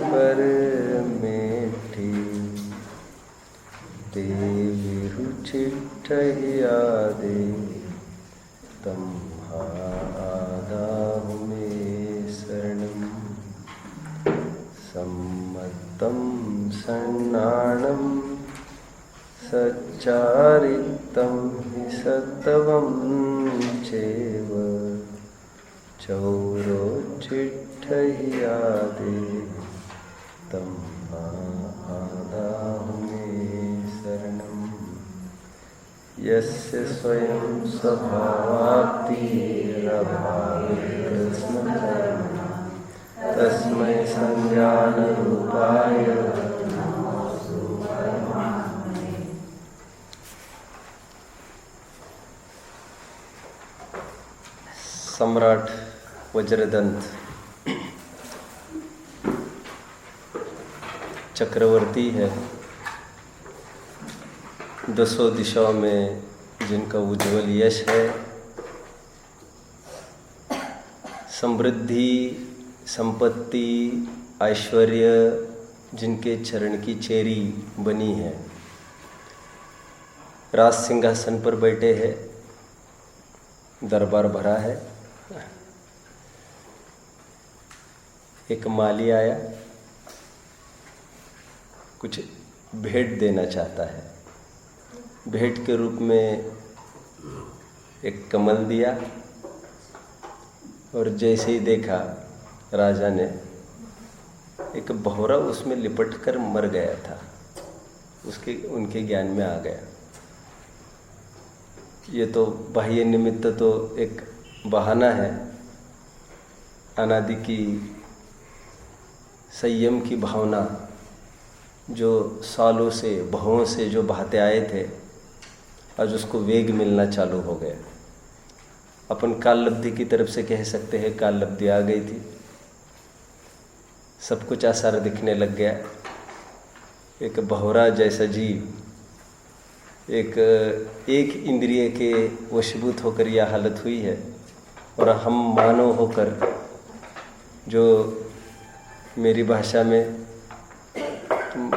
पर मेठी देवी रुचिट्ठया दे तम्हादाहु मे शरणं सम्मतं सन्नाणं सच्चारितं हि सत्वं चैव चौरोचिट्ठया दे तम्हादाहु मे शरणं यस्य स्वयं स्वभावाप्तिरभावितस्मृतं तस्मै संज्ञानरूपाय नमोऽस्तु परमात्मने। सम्राट वज्रदंत चक्रवर्ती है, दसों दिशाओं में जिनका उज्जवल यश है, समृद्धि, संपत्ति, ऐश्वर्य जिनके चरण की चेरी बनी है, राज सिंहासन पर बैठे हैं, दरबार भरा है। एक माली आया, कुछ भेंट देना चाहता है। भेंट के रूप में एक कमल दिया और जैसे ही देखा राजा ने, एक भौरा उसमें लिपट कर मर गया था, उनके ज्ञान में आ गया। ये तो बाह्य निमित्त तो एक बहाना है, अनादि की संयम की भावना जो सालों से भवों से जो बहाते आए थे, आज उसको वेग मिलना चालू हो गया। अपन काल लब्धि की तरफ से कह सकते हैं, काल लब्धि आ गई थी, सब कुछ आसार दिखने लग गया। एक भौरा जैसा जीव एक इंद्रिय के वशीभूत होकर यह हालत हुई है, और हम मानव होकर, जो मेरी भाषा में तुम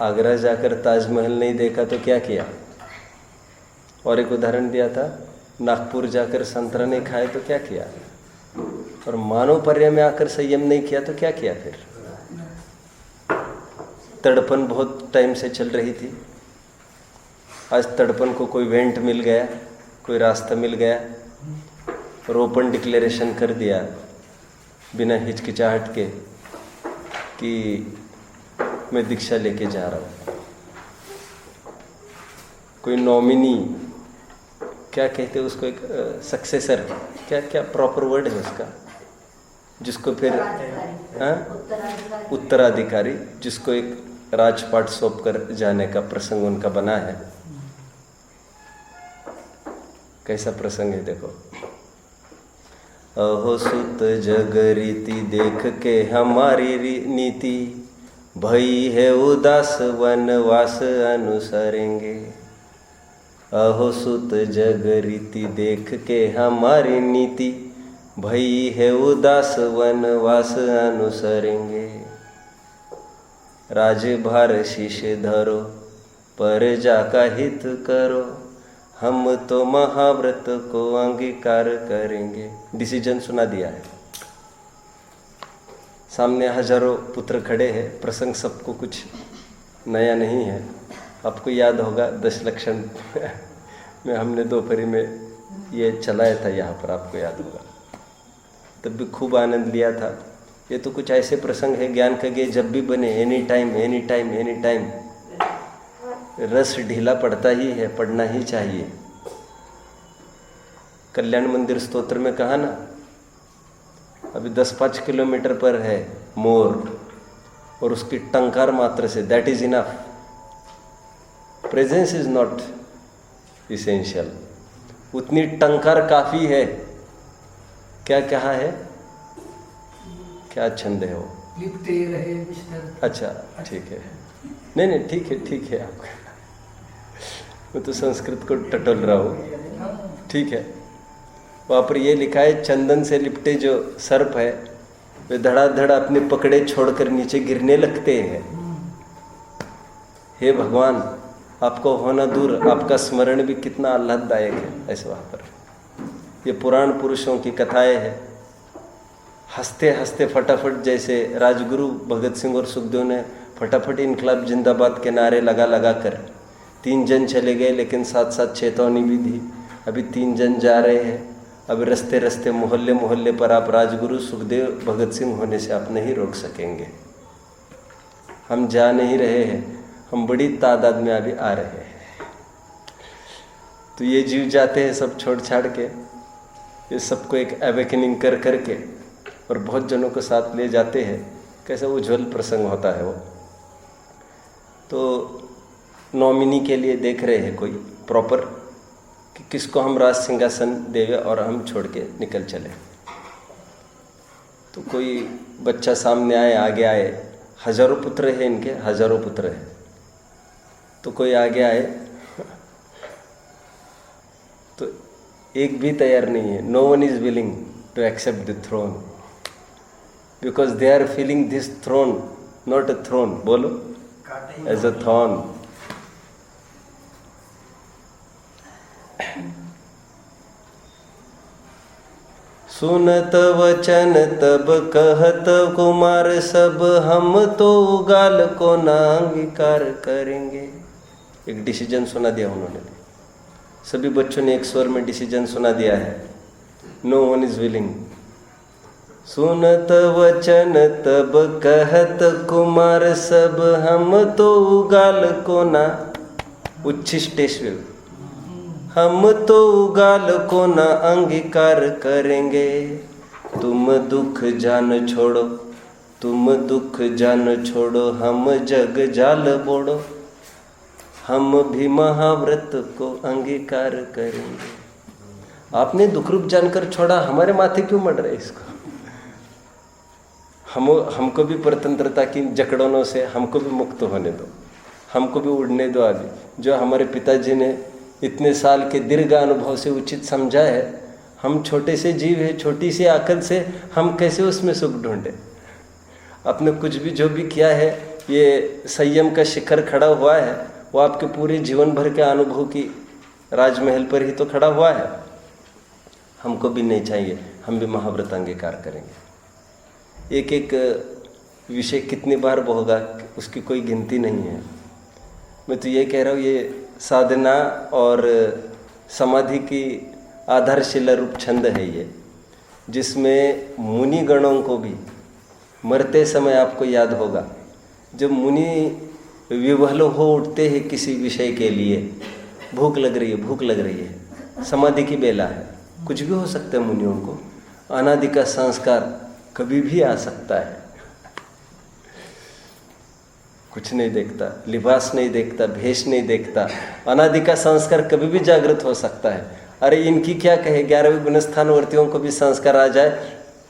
आगरा जाकर ताजमहल नहीं देखा तो क्या किया, और एक उदाहरण दिया था नागपुर जाकर संतरा नहीं खाए तो क्या किया, और मानव पर्याय में आकर संयम नहीं किया तो क्या किया। फिर तड़पन बहुत टाइम से चल रही थी, आज तड़पन को कोई वेंट मिल गया, कोई रास्ता मिल गया, और ओपन डिक्लेरेशन कर दिया बिना हिचकिचाहट के कि मैं दीक्षा लेके जा रहा हूँ। कोई नॉमिनी, क्या कहते हैं उसको, एक सक्सेसर, क्या प्रॉपर वर्ड है उसका, जिसको फिर उत्तराधिकारी, जिसको एक राजपाट सौंप कर जाने का प्रसंग उनका बना है। कैसा प्रसंग है देखो। अहो सुत जग रीति देख के हमारी नीति, भई है उदास वनवास अनुसरेंगे। अहो सुत जग रीति देख के हमारी नीति, भई है उदास वनवास अनुसरेंगे। राजभार शीश धरो, प्रजा का हित करो, हम तो महाव्रत को अंगीकार करेंगे। डिसीजन सुना दिया है, सामने हजारों पुत्र खड़े हैं, प्रसंग सबको कुछ नया नहीं है। आपको याद होगा 10 लक्षण में हमने दोपहरी में ये चलाया था, यहाँ पर आपको याद होगा, तब भी खूब आनंद लिया था। ये तो कुछ ऐसे प्रसंग है ज्ञान का कि जब भी बने, any time any time any time, रस ढीला पड़ता ही है, पढ़ना ही चाहिए। कल्याण मंदिर स्तोत्र में कहा ना, अभी 10-5 किलोमीटर पर है मोर, और उसकी टंकार मात्र say that is enough. Presence is not essential, उतनी टंकार काफी है। क्या कहा है, क्या छंद है वो, लिपटे रहे बिस्तर। अच्छा ठीक है, नहीं ठीक है आपका, मैं तो संस्कृत को टटोल रहा हूँ, ठीक है। वहाँ पर ये लिखा है, चंदन से लिपटे जो सर्प है वे धड़ाधड़ अपने पकड़े छोड़कर नीचे गिरने लगते हैं। हे भगवान, आपको होना दूर, आपका स्मरण भी कितना आह्लाददायक है। ऐसे वहाँ पर ये पुराण पुरुषों की कथाएं हैं। हंसते हंसते फटाफट, जैसे राजगुरु भगत सिंह और सुखदेव ने फटाफट इनकलाब जिंदाबाद के नारे लगा लगा कर 3 जन चले गए, लेकिन साथ साथ चेतावनी भी दी, अभी 3 जन जा रहे हैं। अब रास्ते रास्ते मोहल्ले मोहल्ले पर आप राजगुरु सुखदेव भगत सिंह होने से आप नहीं रोक सकेंगे। हम जा नहीं रहे हैं, हम बड़ी तादाद में अभी आ रहे हैं। तो ये जीव जाते हैं सब छोड़ छाड़ के, ये सबको एक अवेकनिंग कर करके और बहुत जनों को साथ ले जाते हैं। कैसा उज्जवल प्रसंग होता है वो। तो नॉमिनी के लिए देख रहे हैं कोई प्रॉपर कि किसको हम राज सिंहासन देवे और हम छोड़ के निकल चले। तो कोई बच्चा सामने आए, आगे आए, हजारों पुत्र हैं इनके, हजारों पुत्र हैं। तो कोई आगे आए तो एक भी तैयार नहीं है। No one is willing to accept the throne because they are feeling this throne not a throne, बोलो, एज अ थॉर्न। सुनत वचन तब कहत कुमार सब, हम तो उगाल को ना अंगीकार करेंगे। एक डिसीजन सुना दिया उन्होंने, सभी बच्चों ने एक स्वर में डिसीजन सुना दिया है, नो वन इज विलिंग। सुनत वचन तब कहत कुमार सब, हम तो उगाल को ना, उच्छिष्टेश्वर, हम तो उगाल को न अंगीकार करेंगे। तुम दुख जान छोड़ो, तुम दुख जान छोड़ो, हम जग जाल बोड़ो, हम भी महाव्रत को अंगीकार करेंगे। आपने दुख रूप जानकर छोड़ा, हमारे माथे क्यों मर रहे इसको? हमको भी स्वतंत्रता की जकड़नों से हमको भी मुक्त होने दो, हमको भी उड़ने दो। अभी जो हमारे पिताजी ने इतने साल के दीर्घ अनुभव से उचित समझा है, हम छोटे से जीव है, छोटी सी अकल से हम कैसे उसमें सुख ढूंढे? आपने कुछ भी जो भी किया है, ये संयम का शिखर खड़ा हुआ है, वो आपके पूरे जीवन भर के अनुभव की राजमहल पर ही तो खड़ा हुआ है। हमको भी नहीं चाहिए, हम भी महाव्रत अंगीकार करेंगे। एक एक विषय कितनी बार होगा उसकी कोई गिनती नहीं है। मैं तो ये कह रहा हूँ, ये साधना और समाधि की आधारशिला रूप छंद है ये, जिसमें मुनि गणों को भी मरते समय आपको याद होगा, जब मुनि विवल हो उठते हैं किसी विषय के लिए, भूख लग रही है, भूख लग रही है, समाधि की बेला है, कुछ भी हो सकता है मुनियों को, अनादि का संस्कार कभी भी आ सकता है, कुछ नहीं देखता, लिबास नहीं देखता, भेष नहीं देखता, अनादि का संस्कार कभी भी जागृत हो सकता है। अरे इनकी क्या कहे, 11वें गुणस्थान वर्तियों को भी संस्कार आ जाए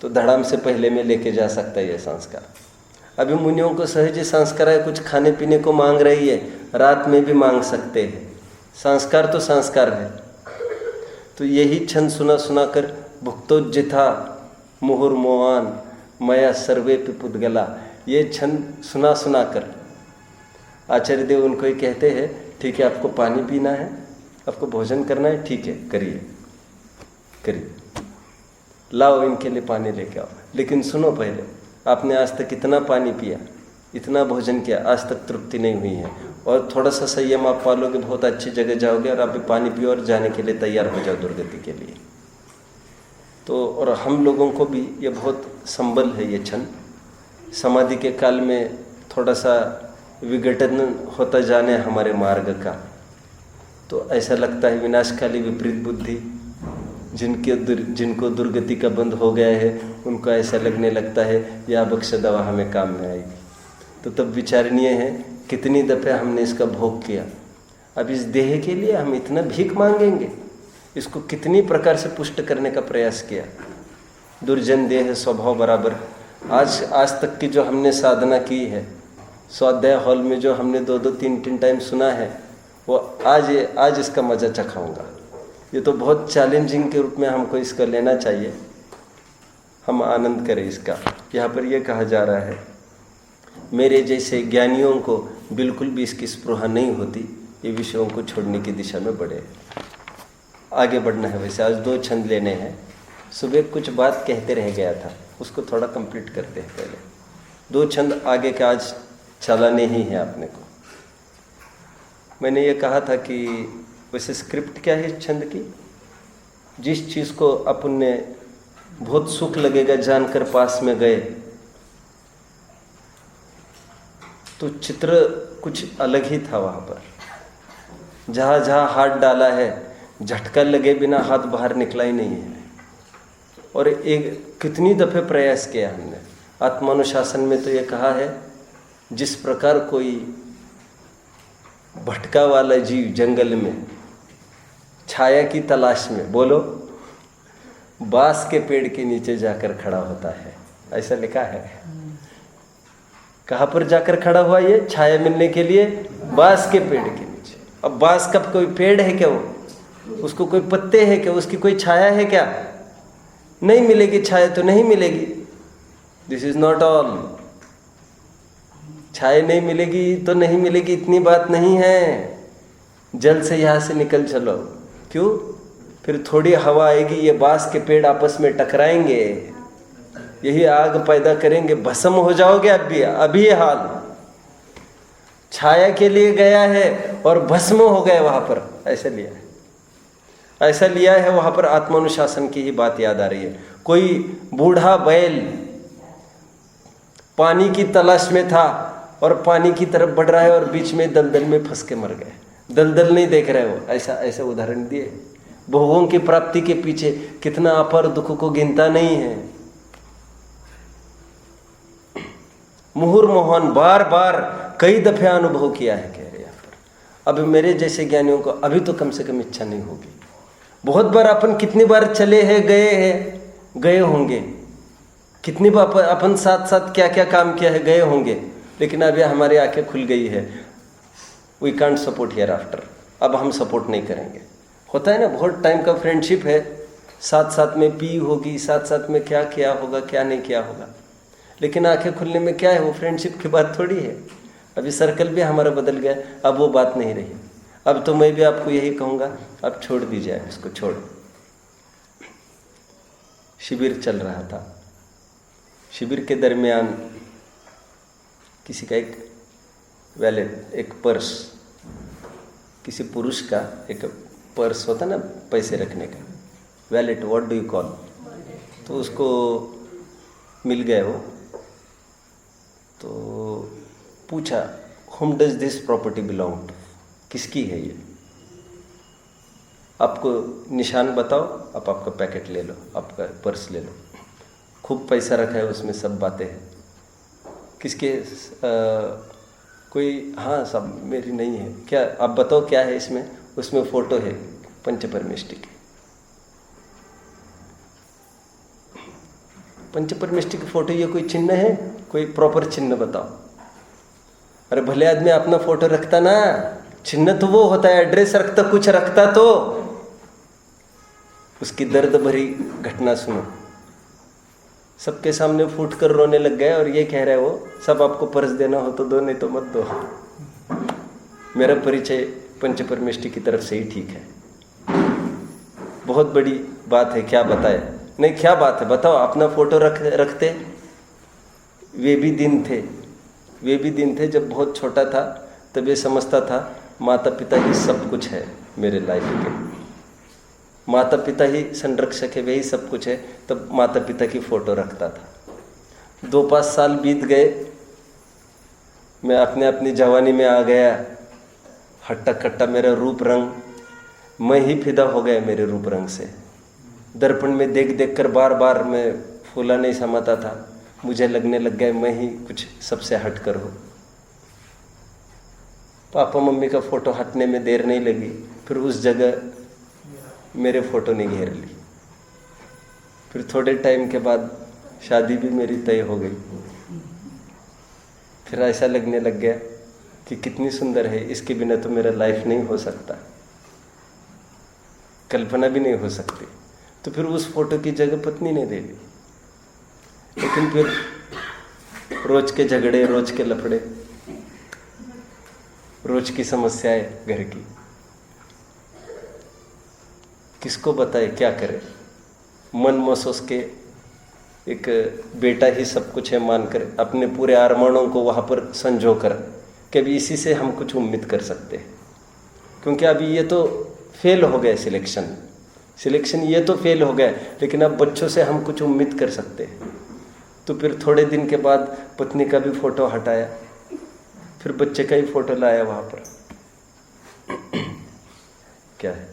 तो धड़ाम से पहले में लेके जा सकता है ये संस्कार। अभी मुनियों को सहज संस्कार है, कुछ खाने पीने को मांग रही है, रात में भी मांग सकते हैं, संस्कार तो संस्कार है। तो यही छंद सुना सुना कर भुक्तोज्जिथा मुहुर्मोहान मया सर्वे पिपुद्गला, ये छंद सुना सुना कर आचार्य देव उनको ही कहते हैं, ठीक है आपको पानी पीना है, आपको भोजन करना है, ठीक है करिए करिए, लाओ इनके लिए पानी लेके आओ। लेकिन सुनो, पहले आपने आज तक इतना पानी पिया, इतना भोजन किया, आज तक तृप्ति नहीं हुई है, और थोड़ा सा संयम आप पालोगे, बहुत अच्छी जगह जाओगे और आप भी पानी पियो और जाने के लिए तैयार हो जाओ दुर्गति के लिए। तो और हम लोगों को भी ये बहुत संबल है ये छंद, समाधि के काल में थोड़ा सा विघटन होता जाने हमारे मार्ग का, तो ऐसा लगता है विनाशकाली विपरीत बुद्धि, जिनको दुर्गति का बंद हो गया है, उनको ऐसा लगने लगता है यह बख्श दवा हमें काम में आएगी। तो तब विचारणीय है कितनी दफ़े हमने इसका भोग किया। अब इस देह के लिए हम इतना भीख मांगेंगे, इसको कितनी प्रकार से पुष्ट करने का प्रयास किया। दुर्जन देह स्वभाव बराबर। आज तक की जो हमने साधना की है, स्वाध्याय हॉल में जो हमने 2-2, 3-3 टाइम सुना है, वो आज इसका मज़ा चखाऊंगा। ये तो बहुत चैलेंजिंग के रूप में हमको इसको लेना चाहिए। हम आनंद करें इसका। यहाँ पर यह कहा जा रहा है, मेरे जैसे ज्ञानियों को बिल्कुल भी इसकी स्पृहा नहीं होती, ये विषयों को छोड़ने की दिशा में बढ़े, आगे बढ़ना है। वैसे आज 2 छंद लेने हैं। सुबह कुछ बात कहते रह गया था, उसको थोड़ा कंप्लीट करते हैं पहले। 2 छंद आगे के आज चलाने ही है अपने को। मैंने ये कहा था कि वैसे स्क्रिप्ट क्या है इस छंद की, जिस चीज़ को अपन ने बहुत सुख लगेगा जानकर पास में गए, तो चित्र कुछ अलग ही था वहाँ पर। जहाँ जहाँ हाथ डाला है, झटका लगे बिना हाथ बाहर निकला ही नहीं है। और एक कितनी दफ़े प्रयास किया हमने। आत्मानुशासन में तो ये कहा है, जिस प्रकार कोई भटका वाला जीव जंगल में छाया की तलाश में, बोलो, बांस के पेड़ के नीचे जाकर खड़ा होता है, ऐसा लिखा है। कहाँ पर जाकर खड़ा हुआ ये छाया मिलने के लिए? बांस के पेड़ के नीचे। अब बांस का कोई पेड़ है क्या? वो उसको कोई पत्ते है क्या? उसकी कोई छाया है क्या? नहीं मिलेगी छाया, तो नहीं मिलेगी। This is not all. छाया नहीं मिलेगी तो नहीं मिलेगी, इतनी बात नहीं है। जल्द से यहाँ से निकल चलो। क्यों? फिर थोड़ी हवा आएगी, ये बांस के पेड़ आपस में टकराएंगे, यही आग पैदा करेंगे, भस्म हो जाओगे। अभी ये हाल, छाया के लिए गया है और भस्म हो गए वहां पर, ऐसा लिया है। ऐसा लिया है वहां पर। आत्मानुशासन की ही बात याद आ रही है। कोई बूढ़ा बैल पानी की तलाश में था और पानी की तरफ बढ़ रहा है और बीच में दलदल में फंस के मर गए। दलदल नहीं देख रहे हो, ऐसा उदाहरण दिए। भोगों की प्राप्ति के पीछे कितना अपार दुख को गिनता नहीं है। मुहुर्मुहन बार बार कई दफे अनुभव किया है, कह रहे यहाँ पर। अब मेरे जैसे ज्ञानियों को अभी तो कम से कम इच्छा नहीं होगी। बहुत बार अपन कितनी बार चले हैं, गए होंगे, कितनी बार अपन साथ साथ क्या क्या काम किया है, गए होंगे, लेकिन अभी हमारी आंखें खुल गई है। वी कांट सपोर्ट हियर आफ्टर। अब हम सपोर्ट नहीं करेंगे। होता है ना, बहुत टाइम का फ्रेंडशिप है, साथ साथ में पी होगी, साथ साथ में क्या किया होगा, क्या नहीं किया होगा, लेकिन आंखें खुलने में क्या है, वो फ्रेंडशिप की बात थोड़ी है। अभी सर्कल भी हमारा बदल गया, अब वो बात नहीं रही। अब तो मैं भी आपको यही कहूँगा, अब छोड़ दीजिए इसको, छोड़। शिविर चल रहा था, शिविर के दरमियान किसी का एक वैलेट, एक पर्स, किसी पुरुष का एक पर्स होता ना पैसे रखने का, wallet, what do you call, तो उसको मिल गए वो। तो पूछा, whom does this property belong to? किसकी है ये? आपको निशान बताओ, आप आपका पैकेट ले लो, आपका पर्स ले लो, खूब पैसा रखा है उसमें, सब बातें हैं। किसके? कोई, हाँ, सब मेरी नहीं है। क्या आप बताओ क्या है इसमें? उसमें फोटो है पंचपरमेष्टि की। पंचपरमेष्टि की फोटो, ये कोई चिन्ह है? कोई प्रॉपर चिन्ह बताओ। अरे भले आदमी अपना फोटो रखता ना, चिन्ह तो वो होता है, एड्रेस रखता, कुछ रखता तो। उसकी दर्द भरी घटना सुनो। सबके सामने फूट कर रोने लग गए और ये कह रहे वो, सब आपको पर्स देना हो तो दो, नहीं तो मत दो। मेरा परिचय पंचपरमेष्टि की तरफ से ही ठीक है। बहुत बड़ी बात है, क्या बताए? नहीं, क्या बात है बताओ। अपना फोटो रखते। वे भी दिन थे जब बहुत छोटा था, तब ये समझता था माता पिता ही सब कुछ है मेरे लाइफ के। माता पिता ही संरक्षक है, वे ही सब कुछ है। तब माता पिता की फ़ोटो रखता था। 2-5 साल बीत गए, मैं अपनी जवानी में आ गया, हट्टा कट्टा मेरा रूप रंग, मैं ही फिदा हो गया मेरे रूप रंग से। दर्पण में देख कर बार बार मैं फूला नहीं समाता था। मुझे लगने लग गया मैं ही कुछ सबसे हट कर हो। पापा मम्मी का फ़ोटो हटने में देर नहीं लगी, फिर उस जगह मेरे फ़ोटो ने घेर ली। फिर थोड़े टाइम के बाद शादी भी मेरी तय हो गई। फिर ऐसा लगने लग गया कि कितनी सुंदर है, इसके बिना तो मेरा लाइफ नहीं हो सकता, कल्पना भी नहीं हो सकती। तो फिर उस फोटो की जगह पत्नी ने ले ली। लेकिन फिर रोज के झगड़े, रोज के लफड़े, रोज की समस्याएं घर की, किसको बताए, क्या करे। मन महसूस के एक बेटा ही सब कुछ है मानकर अपने पूरे अरमानों को वहाँ पर संजो कर कि अभी इसी से हम कुछ उम्मीद कर सकते हैं, क्योंकि अभी ये तो फेल हो गए सिलेक्शन ये तो फेल हो गया, लेकिन अब बच्चों से हम कुछ उम्मीद कर सकते हैं। तो फिर थोड़े दिन के बाद पत्नी का भी फोटो हटाया, फिर बच्चे का ही फोटो लाया वहाँ पर। क्या है,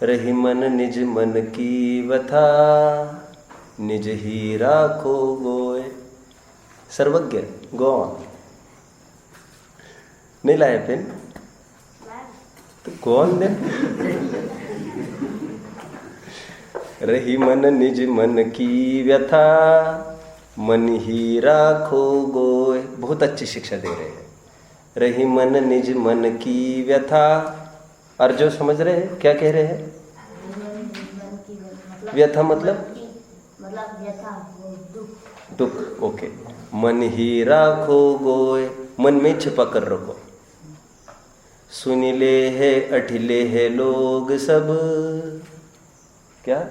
रही मन निज मन की व्यथा, निज ही राखो गोय। सर्वज्ञ गौन नहीं लाया पेन तो कौन दे। रही मन निज मन की व्यथा, मन ही राखो गोय। बहुत अच्छी शिक्षा दे रहे हैं। रही मन निज मन की व्यथा, और जो समझ रहे हैं क्या कह रहे हैं? व्यथा मतलब दुख। ओके, मन ही राखो गोय, मन में छिपा कर रखो। सुनिले है अठिले है लोग सब, क्या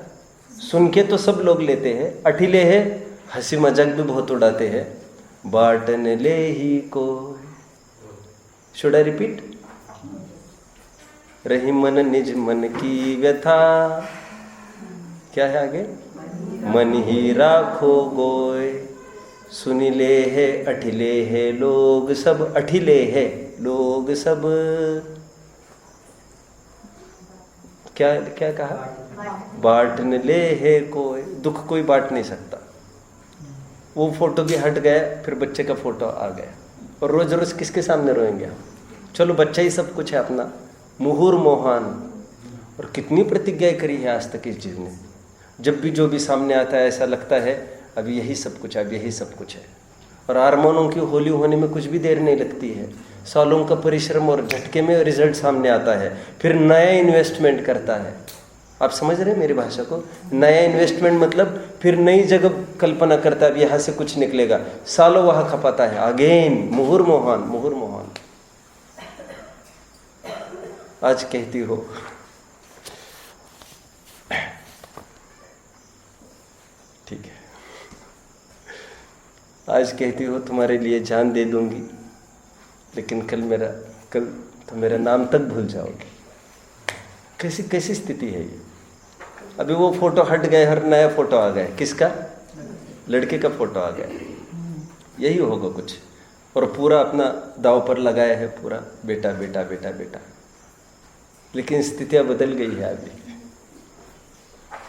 सुन के तो सब लोग लेते हैं, अठिले है हंसी मजाक भी बहुत उड़ाते हैं। बाटन ले ही को, शुड आई रिपीट? रही मन निज मन की व्यथा, क्या है आगे? मन ही राखो गोय। सुनिले है अठिले है लोग सब, अठिले है लोग सब। क्या क्या कहा? बांटने ले है कोई, दुख कोई बांट नहीं सकता। वो फोटो भी हट गया, फिर बच्चे का फोटो आ गया, और रोज रोज किसके सामने रोएंगे हम? चलो बच्चा ही सब कुछ है अपना, मुहुर मोहान। और कितनी प्रतिज्ञाएं करी है आज तक इस चीज ने। जब भी जो भी सामने आता है ऐसा लगता है अब यही सब कुछ है, अब यही सब कुछ है। और हारमोनों की होली होने में कुछ भी देर नहीं लगती है। सालों का परिश्रम और झटके में रिजल्ट सामने आता है, फिर नया इन्वेस्टमेंट करता है। आप समझ रहे हैं मेरी भाषा को? नया इन्वेस्टमेंट मतलब फिर नई जगह कल्पना करता है, अब यहाँ से कुछ निकलेगा, सालों वहाँ खपाता है। अगेन मुहुर मोहान, मुहुर मोहान। आज कहती हो ठीक है, आज कहती हो तुम्हारे लिए जान दे दूंगी, लेकिन कल तो मेरा नाम तक भूल जाओगे। कैसी कैसी स्थिति है ये? अभी वो फोटो हट गए, हर नया फोटो आ गया। किसका? लड़के का फोटो आ गया। यही होगा कुछ। और पूरा अपना दाव पर लगाया है, पूरा बेटा बेटा बेटा बेटा। लेकिन स्थितियां बदल गई है अभी।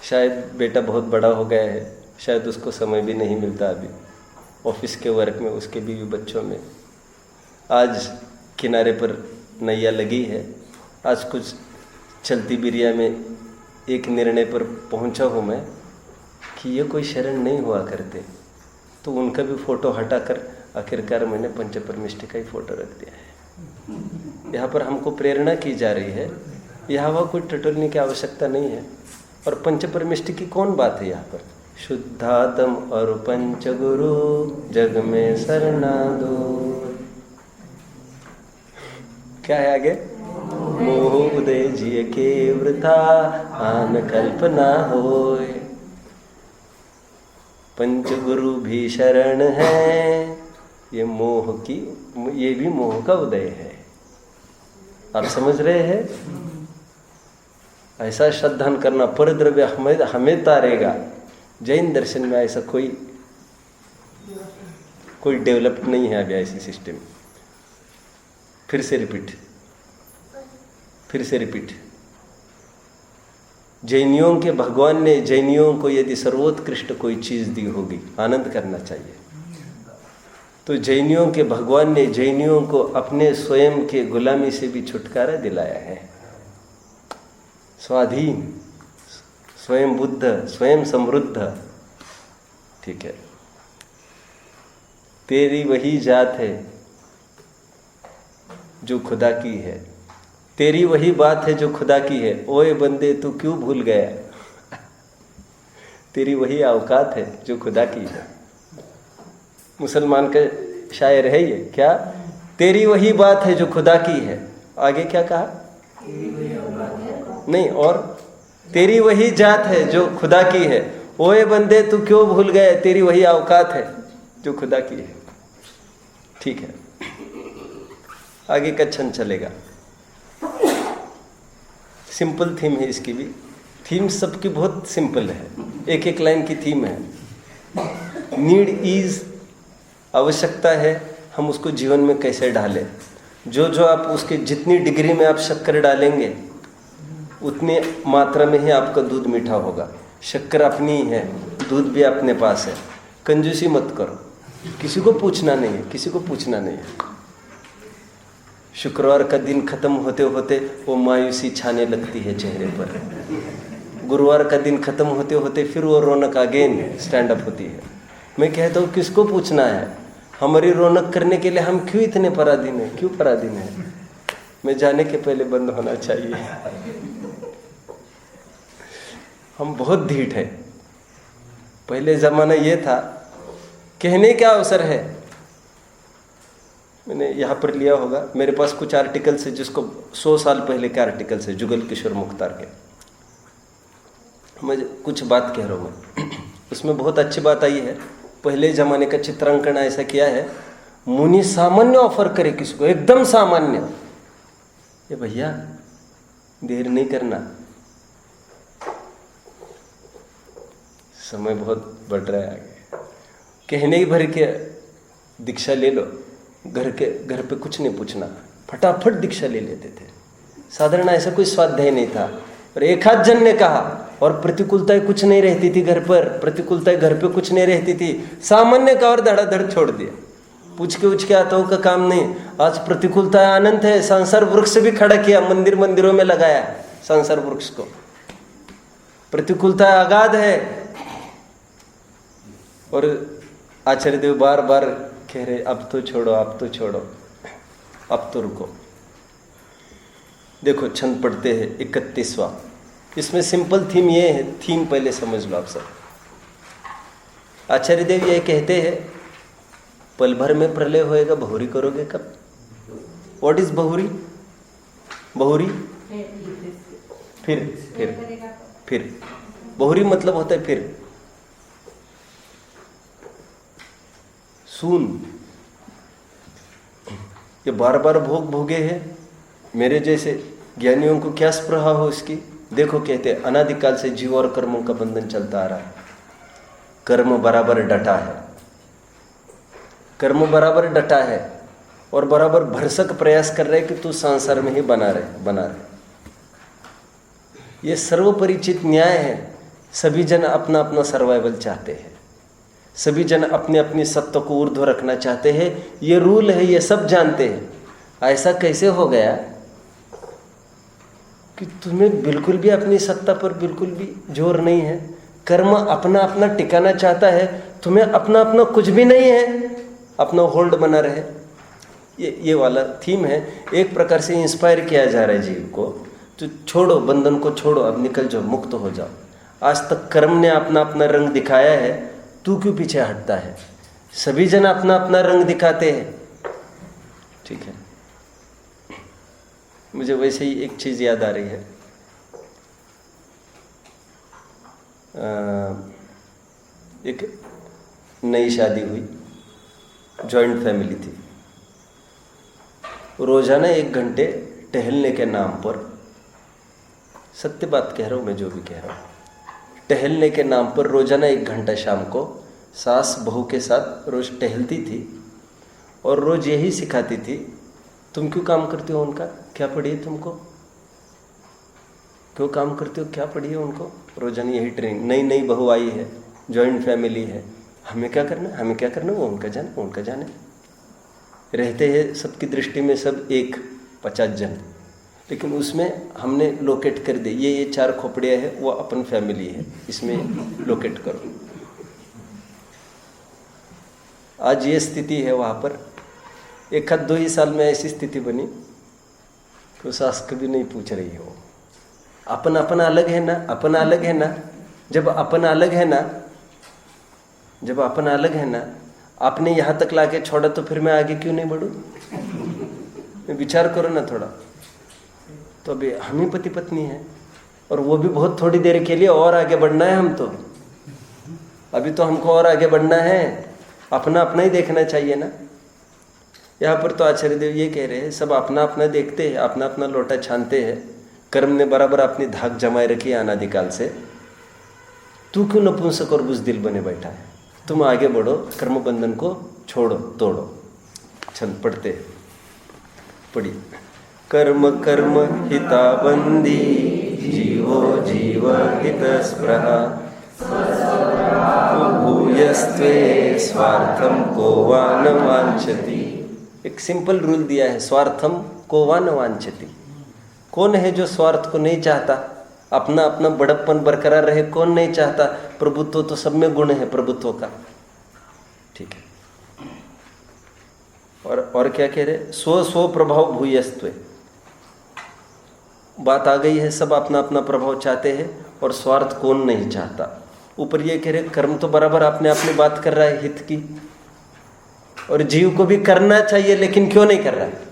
शायद बेटा बहुत बड़ा हो गया है, शायद उसको समय भी नहीं मिलता अभी, ऑफिस के वर्क में, उसके बीवी बच्चों में। आज किनारे पर नैया लगी है। आज कुछ चलती बिरिया में एक निर्णय पर पहुंचा हूँ मैं कि ये कोई शरण नहीं हुआ करते, तो उनका भी फोटो हटाकर आखिरकार मैंने पंचपरमिष्ठी का ही फोटो रख दिया है। यहाँ पर हमको प्रेरणा की जा रही है, यहाँ वह कोई टटोलने की आवश्यकता नहीं है। और पंचपरमिष्ठी की कौन बात है यहाँ पर? शुद्धात्म और पंचगुरु जग में सरना दो। क्या है आगे? मोह उदय जिय के वृथा, आन कल्पना होय। पंचगुरु भी शरण है, ये मोह की, ये भी मोह का उदय है। आप समझ रहे हैं? ऐसा श्रद्धान करना, परद्रव्य हमें तारेगा। जैन दर्शन में ऐसा कोई डेवलप्ड नहीं है अभी ऐसी सिस्टम। फिर से रिपीट। जैनियों के भगवान ने जैनियों को यदि सर्वोत्कृष्ट कोई चीज दी होगी, आनंद करना चाहिए, तो जैनियों के भगवान ने जैनियों को अपने स्वयं के गुलामी से भी छुटकारा दिलाया है। स्वाधीन, स्वयं बुद्ध, स्वयं समृद्ध। ठीक है, तेरी वही जात है जो खुदा की है, तेरी वही बात है जो खुदा की है, ओए बंदे तू क्यों भूल गया। तेरी वही औकात है जो खुदा की है। मुसलमान का शायर है ये, क्या? तेरी वही बात है जो खुदा की है। आगे क्या कहा? नहीं, और तेरी वही जात है जो खुदा की है, ओए बंदे तू क्यों भूल गए, तेरी वही औकात है जो खुदा की है। ठीक है, आगे का छंद चलेगा। सिंपल थीम है इसकी भी। थीम सबकी बहुत सिंपल है, एक एक लाइन की थीम है। नीड इज, आवश्यकता है, हम उसको जीवन में कैसे डालें। जो जो आप उसके जितनी डिग्री में आप शक्कर डालेंगे उतनी मात्रा में ही आपका दूध मीठा होगा। शक्कर अपनी ही है, दूध भी अपने पास है। कंजूसी मत करो, किसी को पूछना नहीं है, किसी को पूछना नहीं है। शुक्रवार का दिन खत्म होते होते वो मायूसी छाने लगती है चेहरे पर। गुरुवार का दिन खत्म होते होते फिर वो रौनक अगेन स्टैंड अप होती है। मैं कहता हूँ किसको पूछना है, हमारी रौनक करने के लिए हम क्यों इतने पराधीन हैं, क्यों पराधीन हैं? मैं जाने के पहले बंद होना चाहिए। हम बहुत ढीठ है। पहले ज़माना ये था, कहने का अवसर है। मैंने यहाँ पर लिया होगा, मेरे पास कुछ आर्टिकल्स है जिसको 100 साल पहले के आर्टिकल्स है, जुगल किशोर मुख्तार के। मैं कुछ बात कह रहा हूँ मैं, उसमें बहुत अच्छी बात आई है। पहले ज़माने का चित्रांकन ऐसा किया है, मुनि सामान्य ऑफर करे किसी को, एकदम सामान्य, ये भैया देर नहीं करना, समय बहुत बढ़ रहा है आगे, कहने ही भर के दीक्षा ले लो, घर पे कुछ नहीं पूछना, फटाफट दीक्षा ले लेते थे। साधारण ऐसा कोई स्वाध्याय नहीं था। और एक आध जन ने कहा, और प्रतिकूलताएं कुछ नहीं रहती थी घर पर, प्रतिकूलताएं घर पे कुछ नहीं रहती थी, सामान्य का और धड़ाधड़ छोड़ दिया। पूछ के आता का काम नहीं। आज प्रतिकूलताएं अनंत है। संसार वृक्ष भी खड़ा किया, मंदिरों में लगाया संसार वृक्ष को। प्रतिकूलता अगाध है। और आचार्य देव बार बार कह रहे, अब तो छोड़ो, अब तो छोड़ो, अब तो रुको। देखो छंद पढ़ते हैं 31वां। इसमें सिंपल थीम ये है, थीम पहले समझ लो आप सब। आचार्य देव ये कहते हैं, पल भर में प्रलय होएगा, बहुरी करोगे कब? व्हाट इज बहुरी? बहुरी फिर बहुरी मतलब होता है फिर। सुन, ये बार बार भोग भोगे हैं। मेरे जैसे ज्ञानियों को क्या स्पृहा हो इसकी? देखो कहते हैं, अनादिकाल से जीव और कर्मों का बंधन चलता आ रहा है। कर्म बराबर डटा है, कर्म बराबर डटा है और बराबर भरसक प्रयास कर रहे कि तू संसार में ही बना रहे। ये सर्वपरिचित न्याय है। सभी जन अपना अपना सर्वाइवल चाहते हैं, सभी जन अपने अपनी सत्ता को ऊर्ध्व रखना चाहते हैं। ये रूल है, ये सब जानते हैं। ऐसा कैसे हो गया कि तुम्हें बिल्कुल भी अपनी सत्ता पर बिल्कुल भी जोर नहीं है? कर्म अपना अपना टिकाना चाहता है, तुम्हें अपना अपना कुछ भी नहीं है, अपना होल्ड बना रहे। ये वाला थीम है। एक प्रकार से इंस्पायर किया जा रहा है जीव को, तो छोड़ो बंधन को, छोड़ो, अब निकल जाओ, मुक्त हो जाओ। आज तक कर्म ने अपना अपना रंग दिखाया है, तू क्यों पीछे हटता है? सभी जन अपना अपना रंग दिखाते हैं। ठीक है, मुझे वैसे ही एक चीज़ याद आ रही है। एक नई शादी हुई, जॉइंट फैमिली थी। रोजाना 1 घंटे टहलने के नाम पर, सत्य बात कह रहा हूँ मैं जो भी कह रहा हूँ, टहलने के नाम पर रोजाना 1 घंटा शाम को सास बहू के साथ रोज टहलती थी और रोज यही सिखाती थी, तुम क्यों काम करते हो उनका, क्या पड़ी है तुमको, क्यों काम करते हो, क्या पड़ी है उनको। रोजाना यही ट्रेनिंग। नई नई बहू आई है, जॉइंट फैमिली है, हमें क्या करना, हमें क्या करना, वो उनका जाने, वो उनका जाने। रहते हैं सबकी दृष्टि में सब एक 50 जन, लेकिन उसमें हमने लोकेट कर दे, ये 4 खोपड़ियाँ है, वो अपन फैमिली है, इसमें लोकेट करो। आज ये स्थिति है वहाँ पर। 1 आध 2 ही साल में ऐसी स्थिति बनी, तो सास कभी नहीं पूछ रही हो। अपन अपना अलग है ना, अपना अलग है ना। जब अपन अलग है ना, जब अपन अलग है ना, आपने यहाँ तक लाके छोड़ा तो फिर मैं आगे क्यों नहीं बढ़ूँ? विचार करो ना थोड़ा। तो अभी हम ही पति पत्नी हैं और वो भी बहुत थोड़ी देर के लिए, और आगे बढ़ना है हम तो। अभी तो हमको और आगे बढ़ना है, अपना अपना ही देखना चाहिए ना। यहाँ पर तो आचार्य देव ये कह रहे हैं, सब अपना अपना देखते हैं, अपना अपना लोटा छानते हैं। कर्म ने बराबर अपनी धाक जमाए रखी है अनादिकाल से। तू क्यों नपुंसक और बुज़दिल बने बैठा है? तुम आगे बढ़ो, कर्म बंधन को छोड़ो, तोड़ो। छंद पढ़ते हैं, पढ़िए। कर्म कर्म हिताबंदी, जीवो जीव हित स्पृहा, भूयस्त्वे स्वार्थम को वा न वांछति। एक सिंपल रूल दिया है, स्वार्थम को वा न वांछति। कौन है जो स्वार्थ को नहीं चाहता? अपना अपना बड़प्पन बरकरार रहे, कौन नहीं चाहता? प्रभुत्व तो सब में गुण है प्रभुत्व का, ठीक है। और क्या कह रहे? स्व स्व प्रभाव भूयस्त्वे। बात आ गई है, सब अपना अपना प्रभाव चाहते हैं और स्वार्थ कौन नहीं चाहता। ऊपर ये कह रहे कर्म तो बराबर अपने आप में बात कर रहा है हित की, और जीव को भी करना चाहिए, लेकिन क्यों नहीं कर रहा है?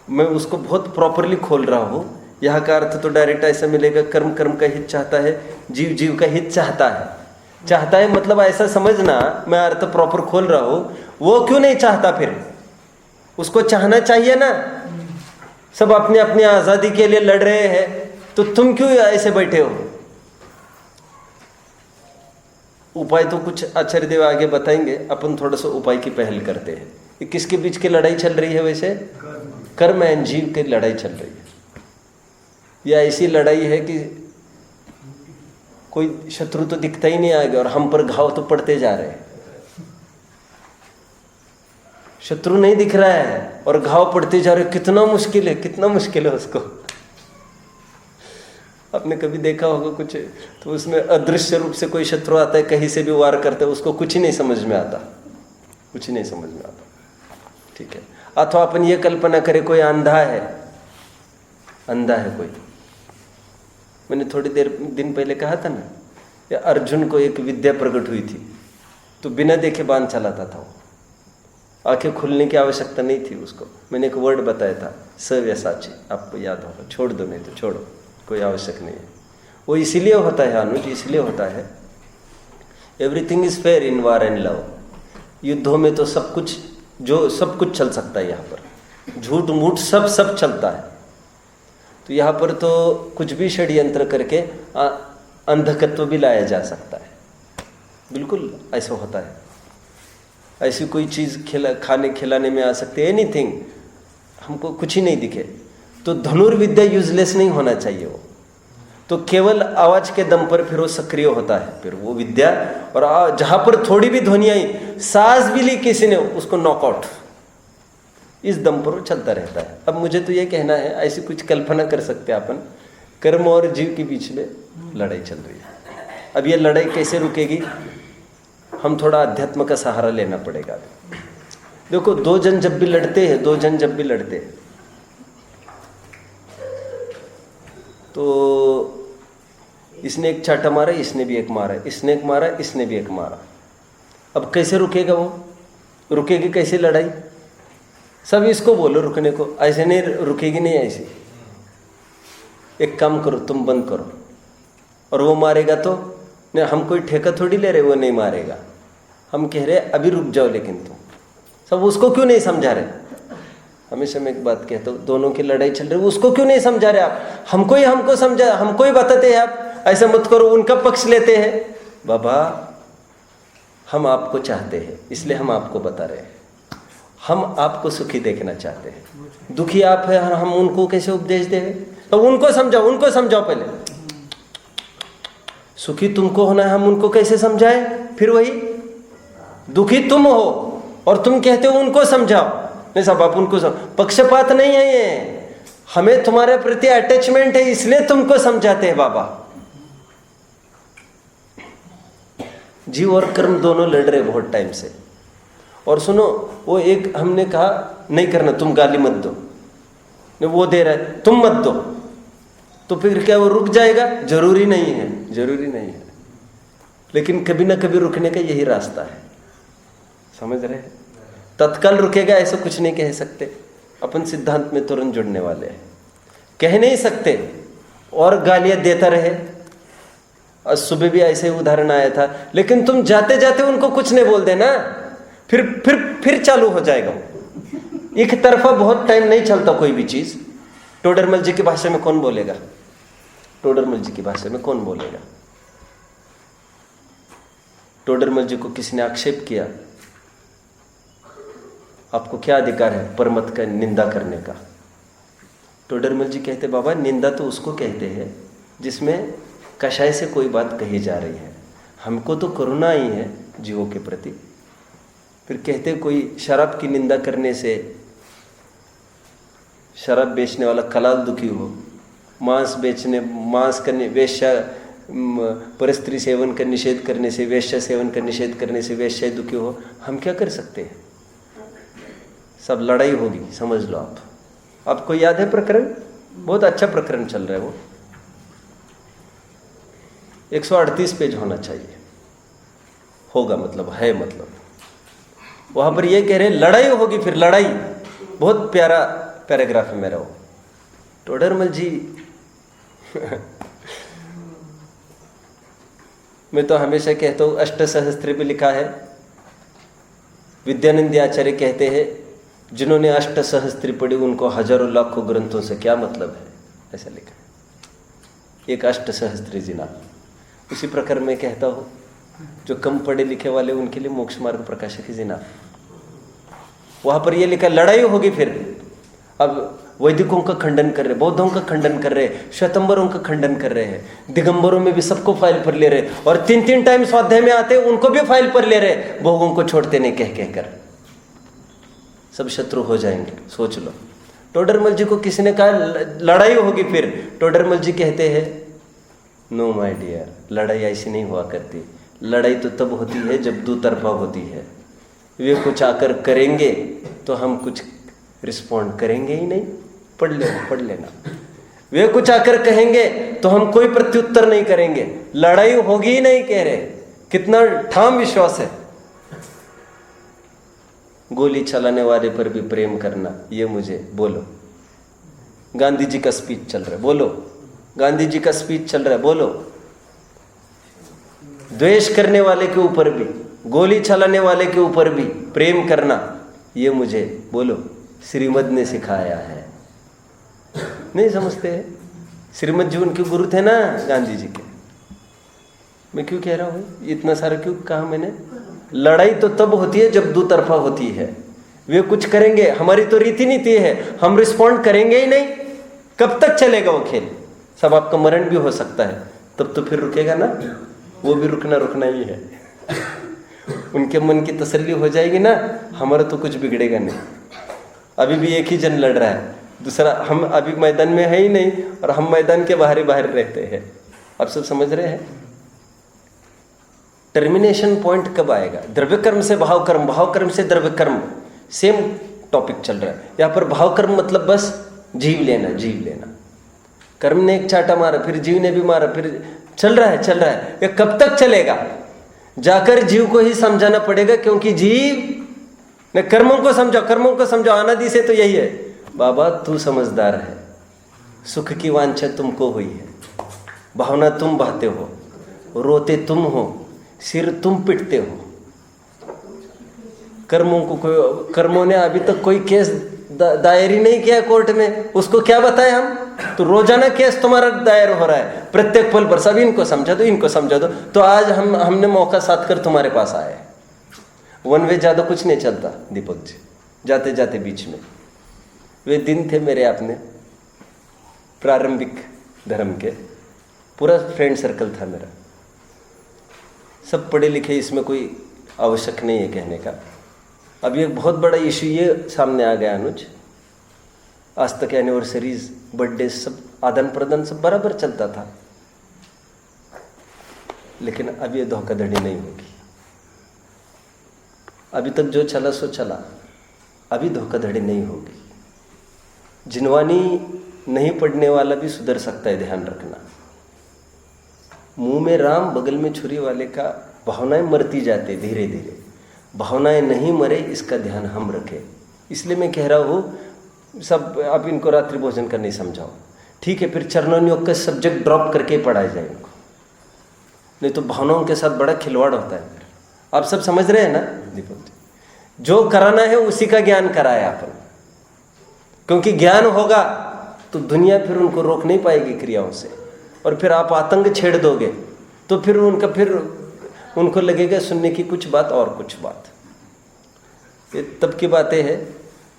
मैं उसको बहुत प्रॉपरली खोल रहा हूँ। यहाँ का अर्थ तो डायरेक्ट ऐसा मिलेगा, कर्म कर्म का हित चाहता है, जीव जीव का हित चाहता है। चाहता है मतलब ऐसा समझना, मैं अर्थ प्रॉपर खोल रहा हूँ। वो क्यों नहीं चाहता फिर? उसको चाहना चाहिए ना। सब अपने अपनी आज़ादी के लिए लड़ रहे हैं, तो तुम क्यों ऐसे बैठे हो? उपाय तो कुछ आचार्य देव आगे बताएंगे, अपन थोड़ा सा उपाय की पहल करते हैं। ये किसके बीच की लड़ाई चल रही है? वैसे कर्म एंड जीव की लड़ाई चल रही है। या ऐसी लड़ाई है कि कोई शत्रु तो दिखता ही नहीं आएगा और हम पर घाव तो पड़ते जा रहे हैं। शत्रु नहीं दिख रहा है और घाव पड़ते जा रहे। कितना मुश्किल है, कितना मुश्किल है उसको। आपने कभी देखा होगा कुछ, तो उसमें अदृश्य रूप से कोई शत्रु आता है, कहीं से भी वार करता है, उसको कुछ ही नहीं समझ में आता, कुछ ही नहीं समझ में आता, ठीक है। अथवा अपन ये कल्पना करें कोई अंधा है, अंधा है कोई। मैंने थोड़ी देर दिन पहले कहा था ना, या अर्जुन को एक विद्या प्रकट हुई थी, तो बिना देखे बाण चलाता था वो। आंखें खुलने की आवश्यकता नहीं थी उसको। मैंने एक वर्ड बताया था, सव्यसाची, आपको याद होगा। छोड़ दो, नहीं तो छोड़ो, कोई आवश्यक नहीं है। वो इसीलिए होता है अनुज, इसलिए होता है। Everything is fair in war and love. युद्धों में तो सब कुछ, जो सब कुछ चल सकता है यहाँ पर, झूठ मूठ सब चलता है। तो यहाँ पर तो कुछ भी षड्यंत्र करके अंधकत्व भी लाया जा सकता है। बिल्कुल ऐसा होता है। ऐसी कोई चीज़ खाने खिलाने में आ सकती है, एनीथिंग, हमको कुछ ही नहीं दिखे तो धनुर्विद्या यूजलेस नहीं होना चाहिए। वो तो केवल आवाज के दम पर फिर वो सक्रिय होता है, फिर वो विद्या। और जहाँ पर थोड़ी भी ध्वनि आई, सांस भी ली किसी ने, उसको नॉकआउट, इस दम पर वो चलता रहता है। अब मुझे तो ये कहना है, ऐसी कुछ कल्पना कर सकते हैं अपन, कर्म और जीव के बीच में लड़ाई चल रही है। अब ये लड़ाई कैसे रुकेगी? हम थोड़ा अध्यात्म का सहारा लेना पड़ेगा। देखो, दो जन जब भी लड़ते हैं, दो जन जब भी लड़ते हैं, तो इसने एक चाटा मारा, इसने भी एक मारा, इसने एक मारा, इसने भी एक मारा। अब कैसे रुकेगा वो? रुकेगी कैसे लड़ाई? सब इसको बोलो रुकने को, ऐसे नहीं रुकेगी, नहीं ऐसी। एक काम करो, तुम बंद करो, और वो मारेगा तो नहीं, हम कोई ठेका थोड़ी ले रहे, वो नहीं मारेगा। हम कह रहे अभी रुक जाओ, लेकिन तुम सब उसको क्यों नहीं समझा रहे? हमेशा मैं एक बात कहता हूँ, दोनों की लड़ाई चल रही है, उसको क्यों नहीं समझा रहे आप? हमको समझा, हमको ही बताते हैं आप ऐसा मत करो, उनका पक्ष लेते हैं। बाबा, हम आपको चाहते हैं, इसलिए हम आपको बता रहे हैं। हम आपको सुखी देखना चाहते हैं। दुखी आप है, हम उनको कैसे उपदेश दें? तो उनको समझाओ पहले। सुखी तुमको होना है, हम उनको कैसे समझाएं? फिर वही दुखी तुम हो और तुम कहते हो उनको समझाओ। नहीं साहब, आप उनको पक्षपात नहीं है ये, हमें तुम्हारे प्रति अटैचमेंट है, इसलिए तुमको समझाते हैं बाबा। जीव और कर्म दोनों लड़ रहे बहुत टाइम से। और सुनो, वो एक हमने कहा नहीं करना, तुम गाली मत दो, नहीं वो दे रहा है तुम मत दो, तो फिर क्या वो रुक जाएगा? जरूरी नहीं है, जरूरी नहीं है, लेकिन कभी ना कभी रुकने का यही रास्ता है। समझ रहे हैं? तत्काल रुकेगा ऐसा कुछ नहीं कह सकते। अपन सिद्धांत में तुरंत जुड़ने वाले हैं, कह नहीं सकते और गालियां देता रहे। और सुबह भी ऐसे ही उदाहरण आया था, लेकिन तुम जाते जाते उनको कुछ नहीं बोल देना, फिर चालू हो जाएगा। एक तरफा बहुत टाइम नहीं चलता कोई भी चीज। टोडरमल जी की भाषा में कौन बोलेगा? टोडरमल जी की भाषा में कौन बोलेगा? टोडरमल जी को किसी ने आक्षेप किया, आपको क्या अधिकार है परमत का निंदा करने का? टोडरमल जी कहते, बाबा निंदा तो उसको कहते हैं जिसमें कषाय से कोई बात कही जा रही है, हमको तो करुणा ही है जीवों के प्रति। फिर कहते कोई शराब की निंदा करने से शराब बेचने वाला कलाल दुखी हो, मांस करने वेश्या परस्त्री सेवन का निषेध करने से, वेश्या सेवन का निषेध करने से वेश्या दुखी हो, हम क्या कर सकते हैं? सब लड़ाई होगी, समझ लो आप। आपको याद है प्रकरण? बहुत अच्छा प्रकरण चल रहा है वो, 138 पेज होना चाहिए, होगा मतलब है, मतलब वहां पर ये कह रहे हैं लड़ाई होगी, फिर लड़ाई। बहुत प्यारा पैराग्राफ है मेरा वो। टोडरमल जी मैं तो हमेशा कहता हूँ, अष्टसहस्त्र भी लिखा है। विद्यानंद आचार्य कहते हैं जिन्होंने अष्टसहस्त्री पढ़ी उनको हजारों लाखों ग्रंथों से क्या मतलब है, ऐसा लिखा है। एक अष्टसहस्त्री जिना। उसी प्रकार मैं कहता हूँ जो कम पढ़े लिखे वाले उनके लिए मोक्ष मार्ग प्रकाशक जिना। वहां पर यह लिखा लड़ाई होगी। फिर अब वैदिकों का खंडन कर रहे, बौद्धों का खंडन कर रहे, श्वेतंबरों का खंडन कर रहे हैं, दिगंबरों में भी सबको फाइल पर ले रहे, और 3-3 टाइम स्वाध्याय में आते उनको भी फाइल पर ले रहे, भोगों को छोड़ते नहीं कह कहकर। सब शत्रु हो जाएंगे, सोच लो। टोडरमल जी को किसी ने कहा लड़ाई होगी, फिर टोडरमल जी कहते हैं नो माय डियर, लड़ाई ऐसी नहीं हुआ करती। लड़ाई तो तब होती है जब दो तरफा होती है। वे कुछ आकर करेंगे तो हम कुछ रिस्पॉन्ड करेंगे ही नहीं। पढ़ लेना। वे कुछ आकर कहेंगे तो हम कोई प्रत्युत्तर नहीं करेंगे। लड़ाई होगी ही नहीं कह रहे। कितना ठाम विश्वास है। गोली चलाने वाले पर भी प्रेम करना, ये मुझे बोलो। गांधी जी का स्पीच चल रहा है, बोलो। गांधी जी का स्पीच चल रहा है, बोलो। द्वेष करने वाले के ऊपर भी, गोली चलाने वाले के ऊपर भी प्रेम करना, ये मुझे बोलो। श्रीमद ने सिखाया है। नहीं समझते हैं? श्रीमद जी उनके गुरु थे ना, गांधी जी के। मैं क्यों कह रहा हूँ इतना सारा, क्यों कहा मैंने? लड़ाई तो तब होती है जब दो तरफा होती है। वे कुछ करेंगे, हमारी तो रीति नीति है, हम रिस्पॉन्ड करेंगे ही नहीं। कब तक चलेगा वो खेल? सब आपका मरण भी हो सकता है, तब तो फिर रुकेगा ना। वो भी रुकना ही है। उनके मन की तसल्ली हो जाएगी ना, हमारा तो कुछ बिगड़ेगा नहीं। अभी भी एक ही जन लड़ रहा है, दूसरा हम अभी मैदान में है ही नहीं, और हम मैदान के बाहर रहते हैं। आप सब समझ रहे हैं? टर्मिनेशन पॉइंट कब आएगा? द्रव्य कर्म से भाव कर्म, भाव कर्म से द्रव्य कर्म, सेम टॉपिक चल रहा है यहाँ पर। भाव कर्म मतलब बस जीव लेना। कर्म ने एक चाटा मारा, फिर जीव ने भी मारा, फिर चल रहा है। ये कब तक चलेगा? जाकर जीव को ही समझाना पड़ेगा, क्योंकि जीव ने कर्मों को समझो। अनादि से तो यही है, बाबा तू समझदार है, सुख की वांछा तुमको हुई है, भावना तुम बहाते हो, रोते तुम हो, सिर तुम पिटते हो। कर्मों ने अभी तक कोई केस दायर ही नहीं किया कोर्ट में, उसको क्या बताएं हम? तो रोजाना केस तुम्हारा दायर हो रहा है, प्रत्येक पल पर। सब इनको समझा दो। तो आज हमने मौका साथ कर तुम्हारे पास आए। वन वे ज्यादा कुछ नहीं चलता दीपक जी। जाते जाते बीच में वे दिन थे मेरे अपने प्रारंभिक धर्म के, पूरा फ्रेंड सर्कल था मेरा, सब पढ़े लिखे, इसमें कोई आवश्यक नहीं है कहने का। अभी एक बहुत बड़ा इशू ये सामने आ गया अनुज, आज तक एनिवर्सरीज, बर्थडे सब आदान प्रदान सब बराबर चलता था, लेकिन अब ये धोखाधड़ी नहीं होगी। अभी तक जो चला सो चला, अभी धोखाधड़ी नहीं होगी। जिनवानी नहीं पढ़ने वाला भी सुधर सकता है, ध्यान रखना। मुंह में राम बगल में छुरी वाले का भावनाएं मरती जाती धीरे धीरे, भावनाएं नहीं मरे इसका ध्यान हम रखें। इसलिए मैं कह रहा हूँ सब आप इनको रात्रि भोजन का नहीं समझाओ, ठीक है, फिर चरणों योग का सब्जेक्ट ड्रॉप करके पढ़ाया जाए इनको, नहीं तो भावनाओं के साथ बड़ा खिलवाड़ होता है। आप सब समझ रहे हैं ना दीपक जी? जो कराना है उसी का ज्ञान कराए अपन, क्योंकि ज्ञान होगा तो दुनिया फिर उनको रोक नहीं पाएगी क्रियाओं से, और फिर आप आतंक छेड़ दोगे तो फिर उनको लगेगा सुनने की कुछ बात और कुछ बात। ये तब की बातें हैं।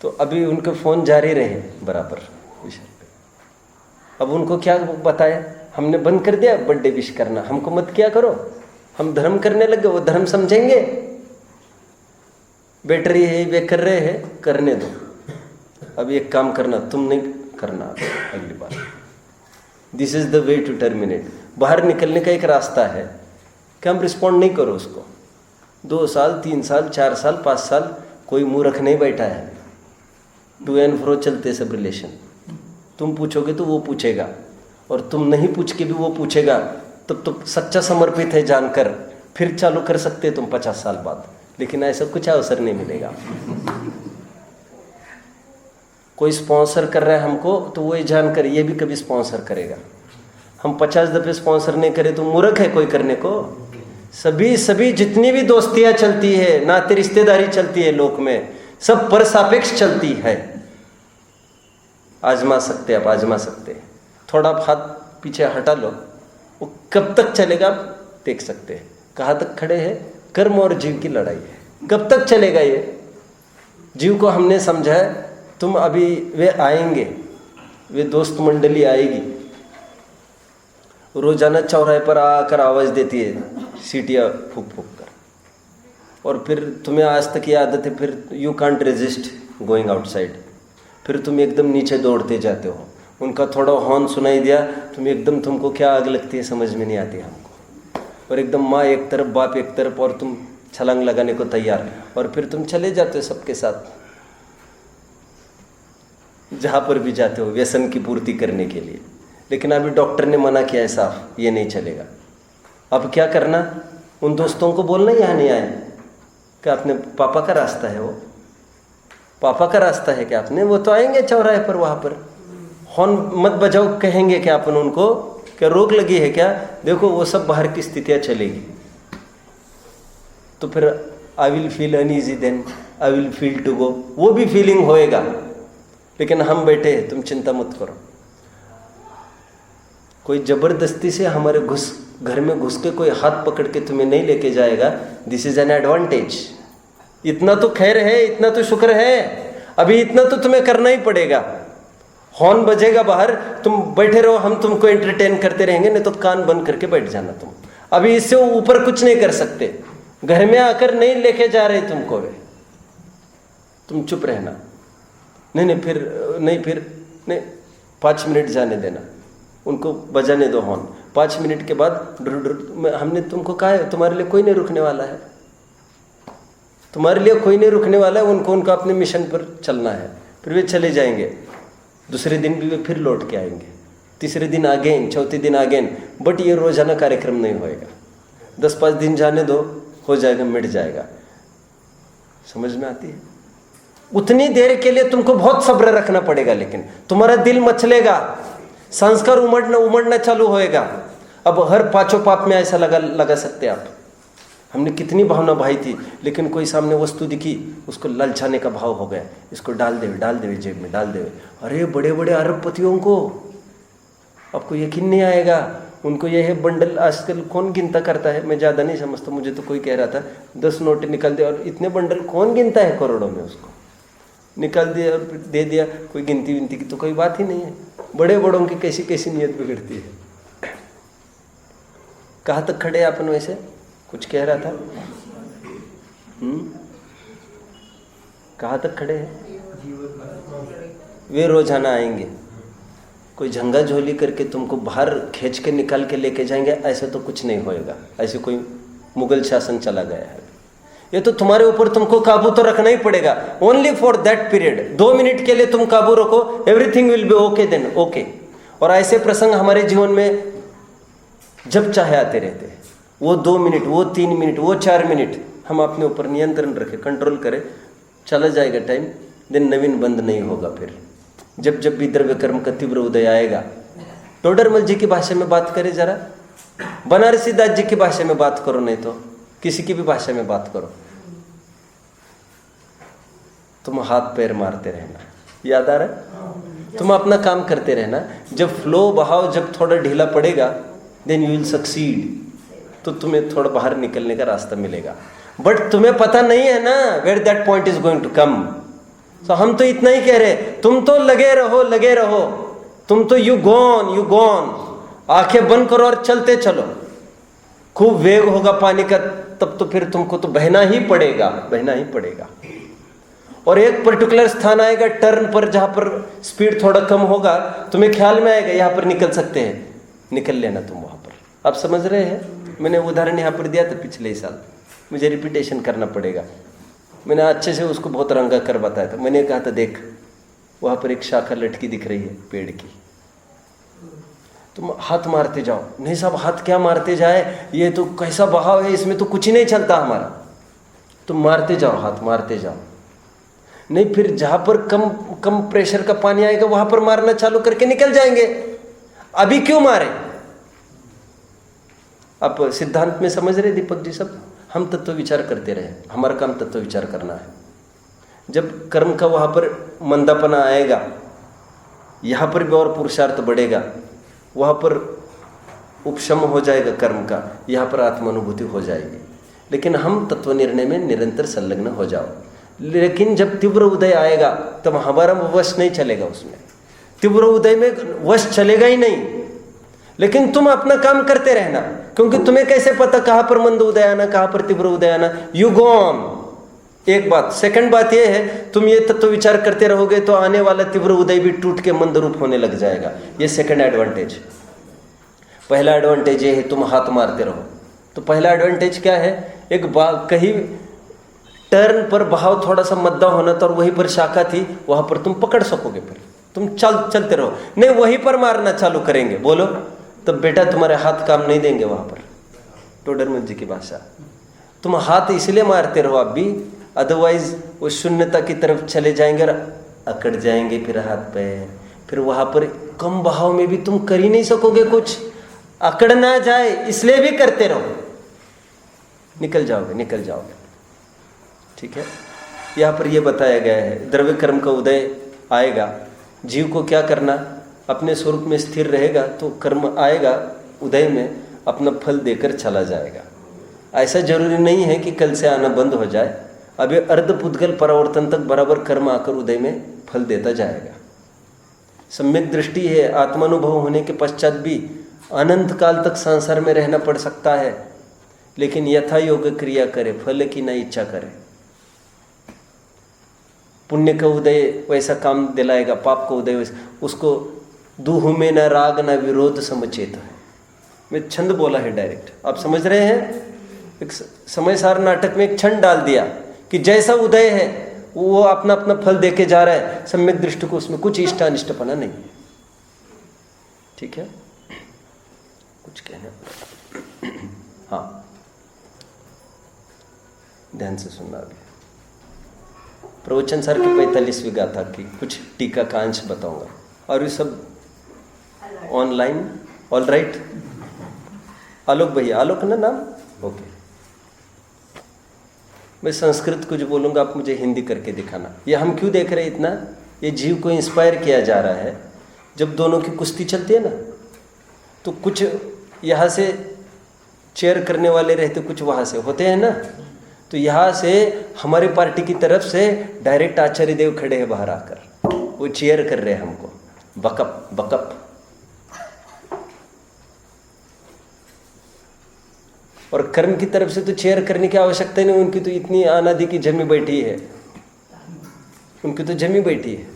तो अभी उनके फ़ोन जारी रहे बराबर विषय पे। अब उनको क्या बताया, हमने बंद कर दिया बर्थडे विश करना, हमको मत किया करो, हम धर्म करने लगे, वो धर्म समझेंगे? बैटरी है वे कर रहे हैं, करने दो। अब एक काम करना, तुम नहीं करना अगली बार। This is the way to terminate. बाहर निकलने का एक रास्ता है कि हम रिस्पॉन्ड नहीं करो उसको। 2 साल 3 साल 4 साल 5 साल कोई मूर्ख नहीं बैठा है, टू एंड फ्रो चलते सब रिलेशन। तुम पूछोगे तो वो पूछेगा, और तुम नहीं पूछ के भी वो पूछेगा, तब तो सच्चा समर्पित है जानकर फिर चालू कर सकते हैं तुम 50 साल बाद, लेकिन ऐसा कुछ अवसर नहीं मिलेगा। कोई स्पॉन्सर कर रहा है हमको तो वो जानकर ये भी कभी स्पॉन्सर करेगा। हम 50 दफे स्पॉन्सर नहीं करें तो मूर्ख है कोई करने को। सभी जितनी भी दोस्तियां चलती है, नाते रिश्तेदारी चलती है लोक में, सब पर सापेक्ष चलती है। आजमा सकते आप, आजमा सकते हैं। थोड़ा हाथ पीछे हटा लो, वो कब तक चलेगा आप देख सकते हैं। कहाँ तक खड़े हैं? कर्म और जीव की लड़ाई है। कब तक चलेगा ये? जीव को हमने समझा है तुम अभी, वे आएंगे, वे दोस्त मंडली आएगी, रोजाना चौराहे पर आकर आवाज देती है सीटियाँ फूक फूक कर, और फिर तुम्हें आज तक ये आदत है, फिर you can't resist going outside, फिर तुम एकदम नीचे दौड़ते जाते हो। उनका थोड़ा हॉर्न सुनाई दिया, तुमको क्या आग लगती है समझ में नहीं आती हमको, और एकदम माँ एक तरफ बाप एक तरफ, और तुम छलांग लगाने को तैयार, और फिर तुम चले जाते हो सबके साथ जहाँ पर भी जाते हो व्यसन की पूर्ति करने के लिए। लेकिन अभी डॉक्टर ने मना किया है साफ, ये नहीं चलेगा। अब क्या करना? उन दोस्तों को बोलना यहाँ नहीं आए कि आपने पापा का रास्ता है, वो पापा का रास्ता है क्या आपने? वो तो आएंगे चौराहे पर, वहाँ पर हॉर्न मत बजाओ, कहेंगे क्या अपन उनको, क्या रोक लगी है क्या? देखो वो सब बाहर की स्थितियाँ चलेगी, तो फिर I will feel uneasy, then I will feel to go, वो भी फीलिंग होएगा। लेकिन हम बैठे हैं, तुम चिंता मत करो। कोई जबरदस्ती से हमारे घर में घुस के कोई हाथ पकड़ के तुम्हें नहीं लेके जाएगा। This is an advantage. इतना तो खैर है, इतना तो शुक्र है, अभी इतना तो तुम्हें करना ही पड़ेगा। हॉर्न बजेगा बाहर, तुम बैठे रहो, हम तुमको एंटरटेन करते रहेंगे, नहीं तो कान बंद करके बैठ जाना तुम। अभी इससे ऊपर कुछ नहीं कर सकते। घर में आकर नहीं लेके जा रहे तुमको वे, तुम चुप रहना। नहीं फिर 5 मिनट जाने देना, उनको बजाने दो हॉर्न। 5 मिनट के बाद हमने तुमको कहा है तुम्हारे लिए कोई नहीं रुकने वाला है, तुम्हारे लिए कोई नहीं रुकने वाला है। उनको अपने मिशन पर चलना है, फिर वे चले जाएंगे। दूसरे दिन भी वे फिर लौट के आएंगे, तीसरे दिन अगेन, चौथे दिन अगेन। बट ये रोजाना कार्यक्रम नहीं होएगा। 10-5 दिन जाने दो, हो जाएगा, मिट जाएगा। समझ में आती है? उतनी देर के लिए तुमको बहुत सब्र रखना पड़ेगा, लेकिन तुम्हारा दिल मचलेगा, संस्कार उमड़ना चालू होएगा। अब हर पांचों पाप में ऐसा लगा सकते आप। हमने कितनी भावना भाई थी, लेकिन कोई सामने वस्तु दिखी, उसको ललचाने का भाव हो गया, इसको डाल देवे जेब में, डाल देवे। अरे बड़े बड़े अरबपतियों को आपको यकीन नहीं आएगा, उनको यह है बंडल आजकल कौन गिनता करता है? मैं ज़्यादा नहीं समझता, मुझे तो कोई कह रहा था 10 नोट निकल दे, और इतने बंडल कौन गिनता है? करोड़ों में उसको निकाल दिया और दे दिया। कोई गिनती विनती की तो कोई बात ही नहीं है। बड़े बड़ों की कैसी कैसी नीयत बिगड़ती है। कहाँ तक खड़े अपन? वैसे कुछ कह रहा था, कहाँ तक खड़े हैं? वे रोजाना आएंगे, कोई झंगा झोली करके तुमको बाहर खींच के निकाल के लेके जाएंगे, ऐसे तो कुछ नहीं होएगा। ऐसे कोई मुगल शासन चला गया है। ये तो तुम्हारे ऊपर तुमको काबू तो रखना ही पड़ेगा, only for that period. 2 minute के लिए तुम काबू रखो, everything will be okay then okay. और ऐसे प्रसंग हमारे जीवन में जब चाहे आते रहते हैं। वो 2 मिनट, वो 3 मिनट, वो 4 मिनट हम अपने ऊपर नियंत्रण रखें, कंट्रोल करें, चला जाएगा टाइम, दिन नवीन बंद नहीं होगा। फिर जब जब भी द्रव्य कर्म का तीव्र उदय आएगा, टोडरमल जी की भाषा में बात करें जरा, बनारसी दास जी की भाषा में बात करो, नहीं तो किसी की भी भाषा में बात करो, तुम हाथ पैर मारते रहना, याद आ रहा है? तुम अपना काम करते रहना। जब फ्लो बहाव जब थोड़ा ढीला पड़ेगा, देन यू विल सक्सीड, तो तुम्हें थोड़ा बाहर निकलने का रास्ता मिलेगा। बट तुम्हें पता नहीं है ना where that point is going to come. So हम तो इतना ही कह रहे, तुम तो लगे रहो, लगे रहो, तुम तो यू गॉन, आंखें बंद करो और चलते चलो। खूब वेग होगा पानी का, तब तो फिर तुमको तो बहना ही पड़ेगा, बहना ही पड़ेगा। और एक पर्टिकुलर स्थान आएगा टर्न पर, जहां पर स्पीड थोड़ा कम होगा, तुम्हें ख्याल में आएगा यहां पर निकल सकते हैं, निकल लेना तुम वहां पर। आप समझ रहे हैं? मैंने उदाहरण यहां पर दिया था पिछले ही साल, मुझे रिपीटेशन करना पड़ेगा। मैंने अच्छे से उसको बहुत रंगा कर बताया था। मैंने कहा था देख, वहां पर एक शाखा लटकी दिख रही है पेड़ की, तुम हाथ मारते जाओ। नहीं साहब, हाथ क्या मारते जाए, ये तो कैसा बहाव है, इसमें तो कुछ ही नहीं चलता हमारा। तुम मारते जाओ, हाथ मारते जाओ। नहीं, फिर जहां पर कम प्रेशर का पानी आएगा वहां पर मारना चालू करके निकल जाएंगे। अभी क्यों मारे? आप सिद्धांत में समझ रहे दीपक जी सब? हम तत्व विचार करते रहे, हमारा काम तत्व विचार करना है। जब कर्म का वहां पर मंदापना आएगा, यहां पर भी और पुरुषार्थ बढ़ेगा, वहां पर उपशम हो जाएगा कर्म का, यहां पर आत्मानुभूति हो जाएगी। लेकिन हम तत्व निर्णय में निरंतर संलग्न हो जाओ। लेकिन जब तीव्र उदय आएगा तब हमारा वश नहीं चलेगा, उसमें तीव्र उदय में वश चलेगा ही नहीं। लेकिन तुम अपना काम करते रहना, क्योंकि तुम्हें कैसे पता कहां पर मंद उदय आना, कहां पर तीव्र उदय आना। यू गो ऑन, एक बात। सेकंड बात यह है, तुम ये तत्व विचार करते रहोगे तो आने वाला तीव्र उदय भी टूट के मंद रूप होने लग जाएगा। ये सेकंड एडवांटेज। पहला एडवांटेज ये है तुम हाथ मारते रहो। तो पहला एडवांटेज क्या है, एक कहीं टर्न पर बहाव थोड़ा सा मद्दा होना था और वहीं पर शाखा थी, वहां पर तुम पकड़ सकोगे। फिर तुम चलते रहो। नहीं, वहीं पर मारना चालू करेंगे, बोलो, तब बेटा तुम्हारे हाथ काम नहीं देंगे वहां पर। टोडरमल जी की भाषा, तुम हाथ इसलिए मारते रहो अब भी, अदरवाइज वो शून्यता की तरफ चले जाएंगे और अकड़ जाएंगे फिर हाथ पैर। फिर वहां पर कम बहाव में भी तुम कर ही नहीं सकोगे कुछ, अकड़ ना जाए इसलिए भी करते रहो, निकल जाओगे। ठीक है, यहाँ पर यह बताया गया है, द्रव्य कर्म का उदय आएगा, जीव को क्या करना, अपने स्वरूप में स्थिर रहेगा तो कर्म आएगा उदय में, अपना फल देकर चला जाएगा। ऐसा जरूरी नहीं है कि कल से आना बंद हो जाए, अभी अर्धपुद्गल परावर्तन तक बराबर कर्म आकर उदय में फल देता जाएगा। सम्यक दृष्टि है, आत्मानुभव होने के पश्चात भी अनंत काल तक संसार में रहना पड़ सकता है, लेकिन यथा योग क्रिया करे, फल की न इच्छा करे। पुण्य का उदय वैसा काम दिलाएगा, पाप का उदय वैसा। उसको दूह में न राग न विरोध समचेत है। मैं छंद बोला है डायरेक्ट, आप समझ रहे हैं? एक समय सार नाटक में एक छंद डाल दिया कि जैसा उदय है वो अपना अपना फल देके जा रहा है। सम्यक दृष्टि को उसमें कुछ इष्टानिष्टपना नहीं। ठीक है, कुछ कहना? हाँ, ध्यान से सुनना। अभी प्रवचन सर की 45वीं गाथा की कुछ टीका का अंश बताऊंगा, और ये सब ऑनलाइन। ऑल राइट, आलोक भैया, आलोक ना नाम? ओके। मैं संस्कृत कुछ बोलूंगा, आप मुझे हिंदी करके दिखाना। ये हम क्यों देख रहे हैं इतना? ये जीव को इंस्पायर किया जा रहा है। जब दोनों की कुश्ती चलती है ना, तो कुछ यहाँ से चेयर करने वाले रहते, कुछ वहाँ से होते हैं ना, तो यहाँ से हमारी पार्टी की तरफ से डायरेक्ट आचार्य देव खड़े हैं बाहर आकर, वो चेयर कर रहे हैं हमको, बकअप बकअप। और कर्म की तरफ से तो चेयर करने की आवश्यकता नहीं, उनकी तो इतनी अनादि की जमी बैठी है, उनकी तो जमी बैठी है।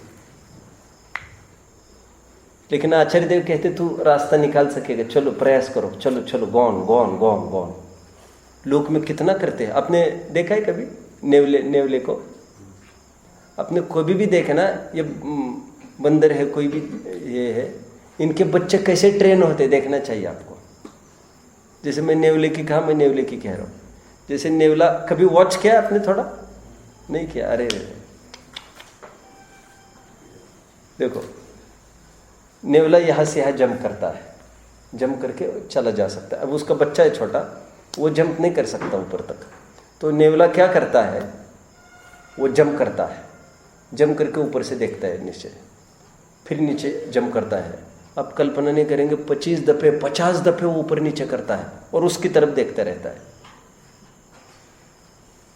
लेकिन आचार्य देव कहते तू रास्ता निकाल सकेगा, चलो प्रयास करो, चलो चलो, गॉन गॉन गॉन गॉन। लोक में कितना करते हैं। आपने देखा है कभी नेवले को? आपने कभी भी देखा ना, ये बंदर है कोई भी ये है, इनके बच्चे कैसे ट्रेन होते देखना चाहिए आपको। जैसे मैं नेवले की कहा, मैं नेवले की कह रहा हूँ। जैसे नेवला कभी वॉच किया आपने? थोड़ा नहीं किया? अरे देखो, नेवला यहाँ से यहाँ जंप करता है, जंप करके चला जा सकता है। अब उसका बच्चा है छोटा, वो जंप नहीं कर सकता ऊपर तक, तो नेवला क्या करता है, वो जंप करता है, जंप करके ऊपर से देखता है नीचे, फिर नीचे जंप करता है। आप कल्पना नहीं करेंगे, 25 दफे 50 दफे वो ऊपर नीचे करता है और उसकी तरफ देखता रहता है।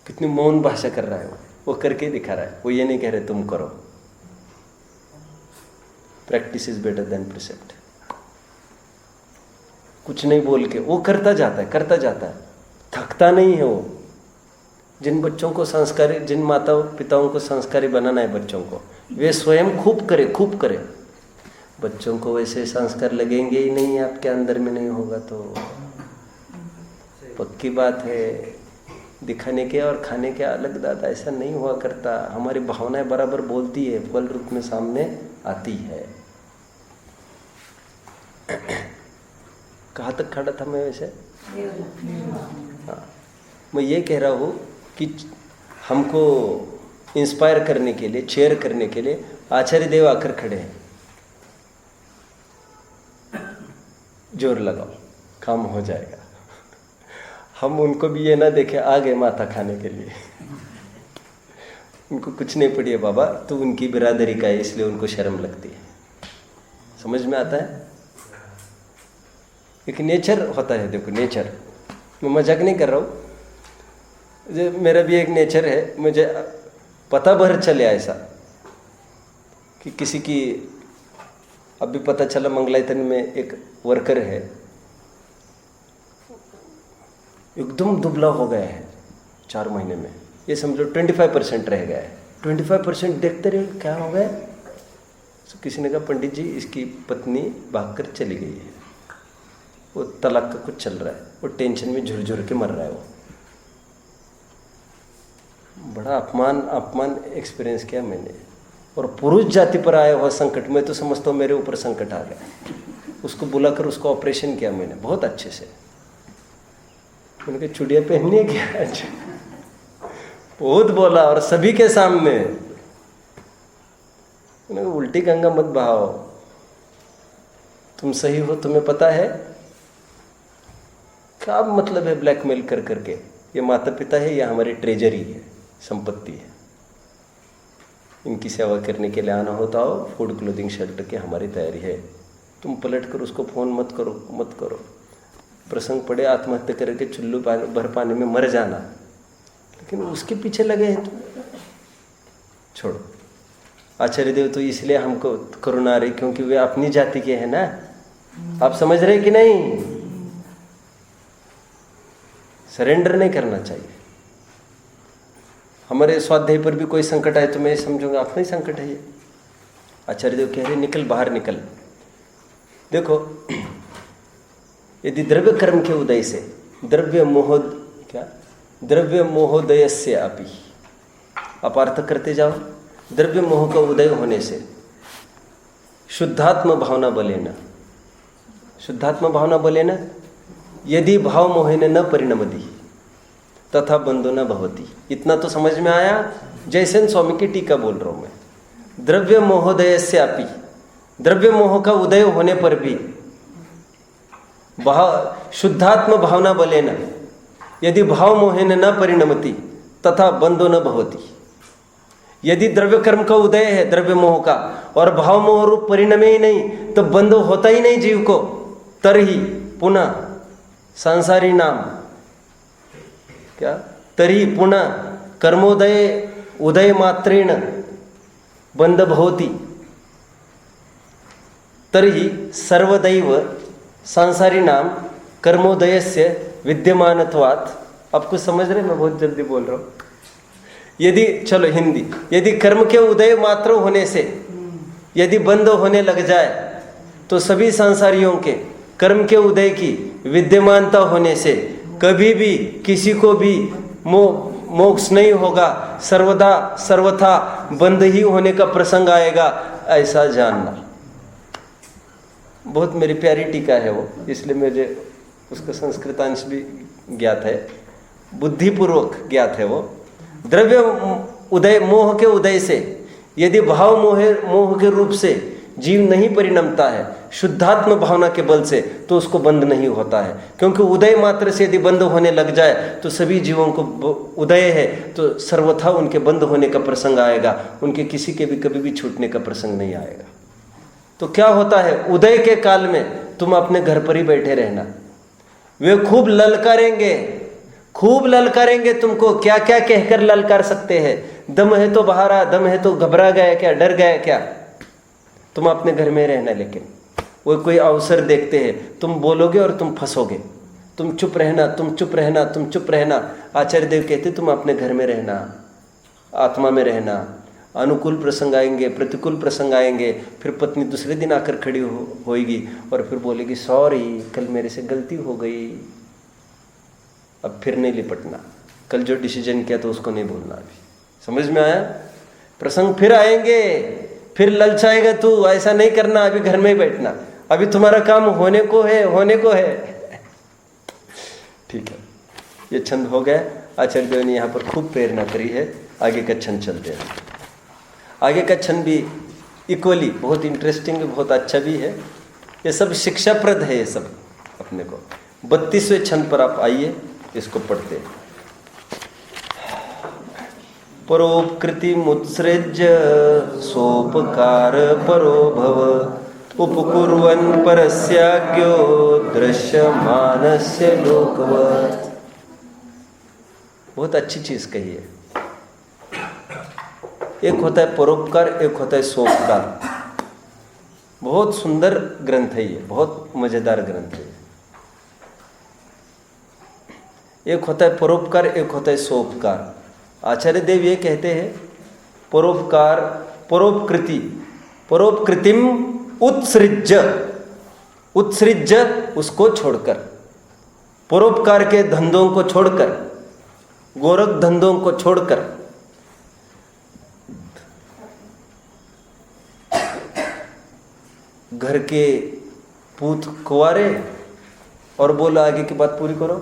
कितनी मौन भाषा कर रहा है वो करके दिखा रहा है। वो ये नहीं कह रहे तुम करो। Practice is better than precept. कुछ नहीं बोल के वो करता जाता है, करता जाता है, थकता नहीं है वो। जिन बच्चों को संस्कारी, जिन माता पिताओं को संस्कारी बनाना है बच्चों को, वे स्वयं खूब करे, खूब करे। बच्चों को वैसे संस्कार लगेंगे ही नहीं, आपके अंदर में नहीं होगा तो पक्की बात है। दिखाने के और खाने के अलग दादा, ऐसा नहीं हुआ करता। हमारी भावनाएं बराबर बोलती है, फल रूप में सामने आती है। कहाँ तक खड़ा था मैं वैसे? हाँ, मैं ये कह रहा हूँ कि हमको इंस्पायर करने के लिए, चेयर करने के लिए आचार्य देव आकर खड़े हैं। जोर लगाओ, काम हो जाएगा। हम उनको भी ये ना देखे आ गए माथा खाने के लिए। उनको कुछ नहीं पड़ी है बाबा, तो उनकी बिरादरी का है, इसलिए उनको शर्म लगती है। समझ में आता है? एक नेचर होता है, देखो नेचर, मैं मजाक नहीं कर रहा हूँ। मेरा भी एक नेचर है, मुझे पता भर चले ऐसा कि किसी की, अभी पता चला मंगलायतन में एक वर्कर है, एकदम दुबला हो गया है 4 महीने में। ये समझो 25% रह गया है। 25% देखते रहे क्या हो गया। तो किसी ने कहा पंडित जी इसकी पत्नी भागकर चली गई है, वो तलाक का कुछ चल रहा है, वो टेंशन में झुरझुर के मर रहा है। वो बड़ा अपमान एक्सपीरियंस किया मैंने। और पुरुष जाति पर आया हुआ संकट, मैं तो समझता हूँ मेरे ऊपर संकट आ गया। उसको बुलाकर उसको ऑपरेशन किया मैंने बहुत अच्छे से। उनके चूड़िया पहननी है क्या? बहुत बोला और सभी के सामने। उन्होंने उल्टी गंगा मत बहाओ, तुम सही हो, तुम्हें पता है। क्या मतलब है ब्लैकमेल कर करके? ये माता पिता है, ये हमारी ट्रेजरी है, संपत्ति है। इनकी सेवा करने के लिए आना होता हो, फूड क्लोथिंग शेल्टर की हमारी तैयारी है। तुम पलट कर उसको फोन मत करो। प्रसंग पड़े आत्महत्या करके चुल्लू भर पानी में मर जाना, लेकिन उसके पीछे लगे हैं तुम। छोड़ो। आचार्य देव तो इसलिए हमको करुणा आ रही क्योंकि वे अपनी जाति के हैं ना। आप समझ रहे कि नहीं? सरेंडर नहीं करना चाहिए। हमारे स्वाध्याय पर भी कोई संकट आए तो मैं समझूंगा अपना ही संकट है ये। आचार्य देव कह रहे निकल, बाहर निकल। देखो, यदि द्रव्य कर्म के उदय से द्रव्य मोहोदय से आप अर्थ करते जाओ। द्रव्य मोह का उदय होने से शुद्धात्म भावना बलेन यदि भाव मोहेन न परिणमति तथा बंधो न भवति। इतना तो समझ में आया। जयसेन स्वामी की टीका बोल रहा हूं मैं। द्रव्य मोहोदय से द्रव्य मोह का उदय होने पर भी शुद्धात्म भावना बलेन यदि भाव मोहेन न परिणमति तथा बंधो न भवति। यदि द्रव्य कर्म का उदय है, द्रव्य मोह का, और भाव मोह रूप परिणमे ही नहीं, तो बंध होता ही नहीं जीव को। तरही पुनः सांसारी नाम क्या तरी पुनः कर्मोदय उदय मात्रेण बंध भवति। तरी सर्वदैव सांसारी नाम कर्मोदयस्य विद्यमानत्वात्। आपको समझ रहे, मैं बहुत जल्दी बोल रहा हूँ। यदि चलो हिंदी, यदि कर्म के उदय मात्र होने से यदि बंद होने लग जाए तो सभी सांसारियों के कर्म के उदय की विद्यमानता होने से कभी भी किसी को भी मोक्ष नहीं होगा, सर्वदा सर्वथा बंद ही होने का प्रसंग आएगा, ऐसा जानना। बहुत मेरी प्यारी टीका है वो, इसलिए मुझे उसका संस्कृतांश भी ज्ञात है, बुद्धिपूर्वक ज्ञात है वो। द्रव्य उदय, मोह के उदय से यदि भाव मोह के रूप से जीव नहीं परिणमता है शुद्धात्म भावना के बल से, तो उसको बंद नहीं होता है। क्योंकि उदय मात्र से यदि बंद होने लग जाए तो सभी जीवों को उदय है तो सर्वथा उनके बंद होने का प्रसंग आएगा, उनके किसी के भी कभी भी छूटने का प्रसंग नहीं आएगा। तो क्या होता है, उदय के काल में तुम अपने घर पर ही बैठे रहना, वे खूब ललकारेंगे तुमको। क्या क्या कहकर ललकार सकते हैं? दम है तो बाहर आ, दम है तो घबरा गया क्या, डर गया क्या? तुम अपने घर में रहना, लेकिन वो कोई अवसर देखते हैं तुम बोलोगे और तुम फंसोगे। तुम चुप रहना, तुम चुप रहना, तुम चुप रहना। आचार्य देव कहते तुम अपने घर में रहना, आत्मा में रहना। अनुकूल प्रसंग आएंगे, प्रतिकूल प्रसंग आएंगे, फिर पत्नी दूसरे दिन आकर खड़ी होएगी और फिर बोलेगी सॉरी, कल मेरे से गलती हो गई। अब फिर नहीं लिपटना, कल जो डिसीजन किया तो उसको नहीं भूलना। अभी समझ में आया? प्रसंग फिर आएंगे, फिर ललचाएगा तू, ऐसा नहीं करना, अभी घर में ही बैठना, अभी तुम्हारा काम होने को है। ठीक है, ये छंद हो गया। आचार्य देव ने यहाँ पर खूब प्रेरणा करी है। आगे का छंद चलते हैं। आगे का छंद भी इक्वली बहुत इंटरेस्टिंग, बहुत अच्छा भी है। ये सब शिक्षाप्रद है, ये सब अपने को। 32वें छंद पर आप आइए, इसको पढ़ते हैं। परोपकृति मुत्सृज्य सोपकार परो भव, उपकुर्वन् परस्याज्ञो दृश्यमानस्य लोकवत्। बहुत अच्छी चीज कही है। एक होता है परोपकार, एक होता है सोपकार। बहुत सुंदर ग्रंथ है ये, बहुत मजेदार ग्रंथ है। एक होता है परोपकार, एक होता है सोपकार। आचार्य देव ये कहते हैं परोपकार, परोपकृति, परोपकृतिम उत्सृज्य, उत्सृज्य उसको छोड़कर, परोपकार के धंधों को छोड़कर, गोरख धंधों को छोड़कर, घर के पूत कुंवारे, और बोला आगे की बात पूरी करो,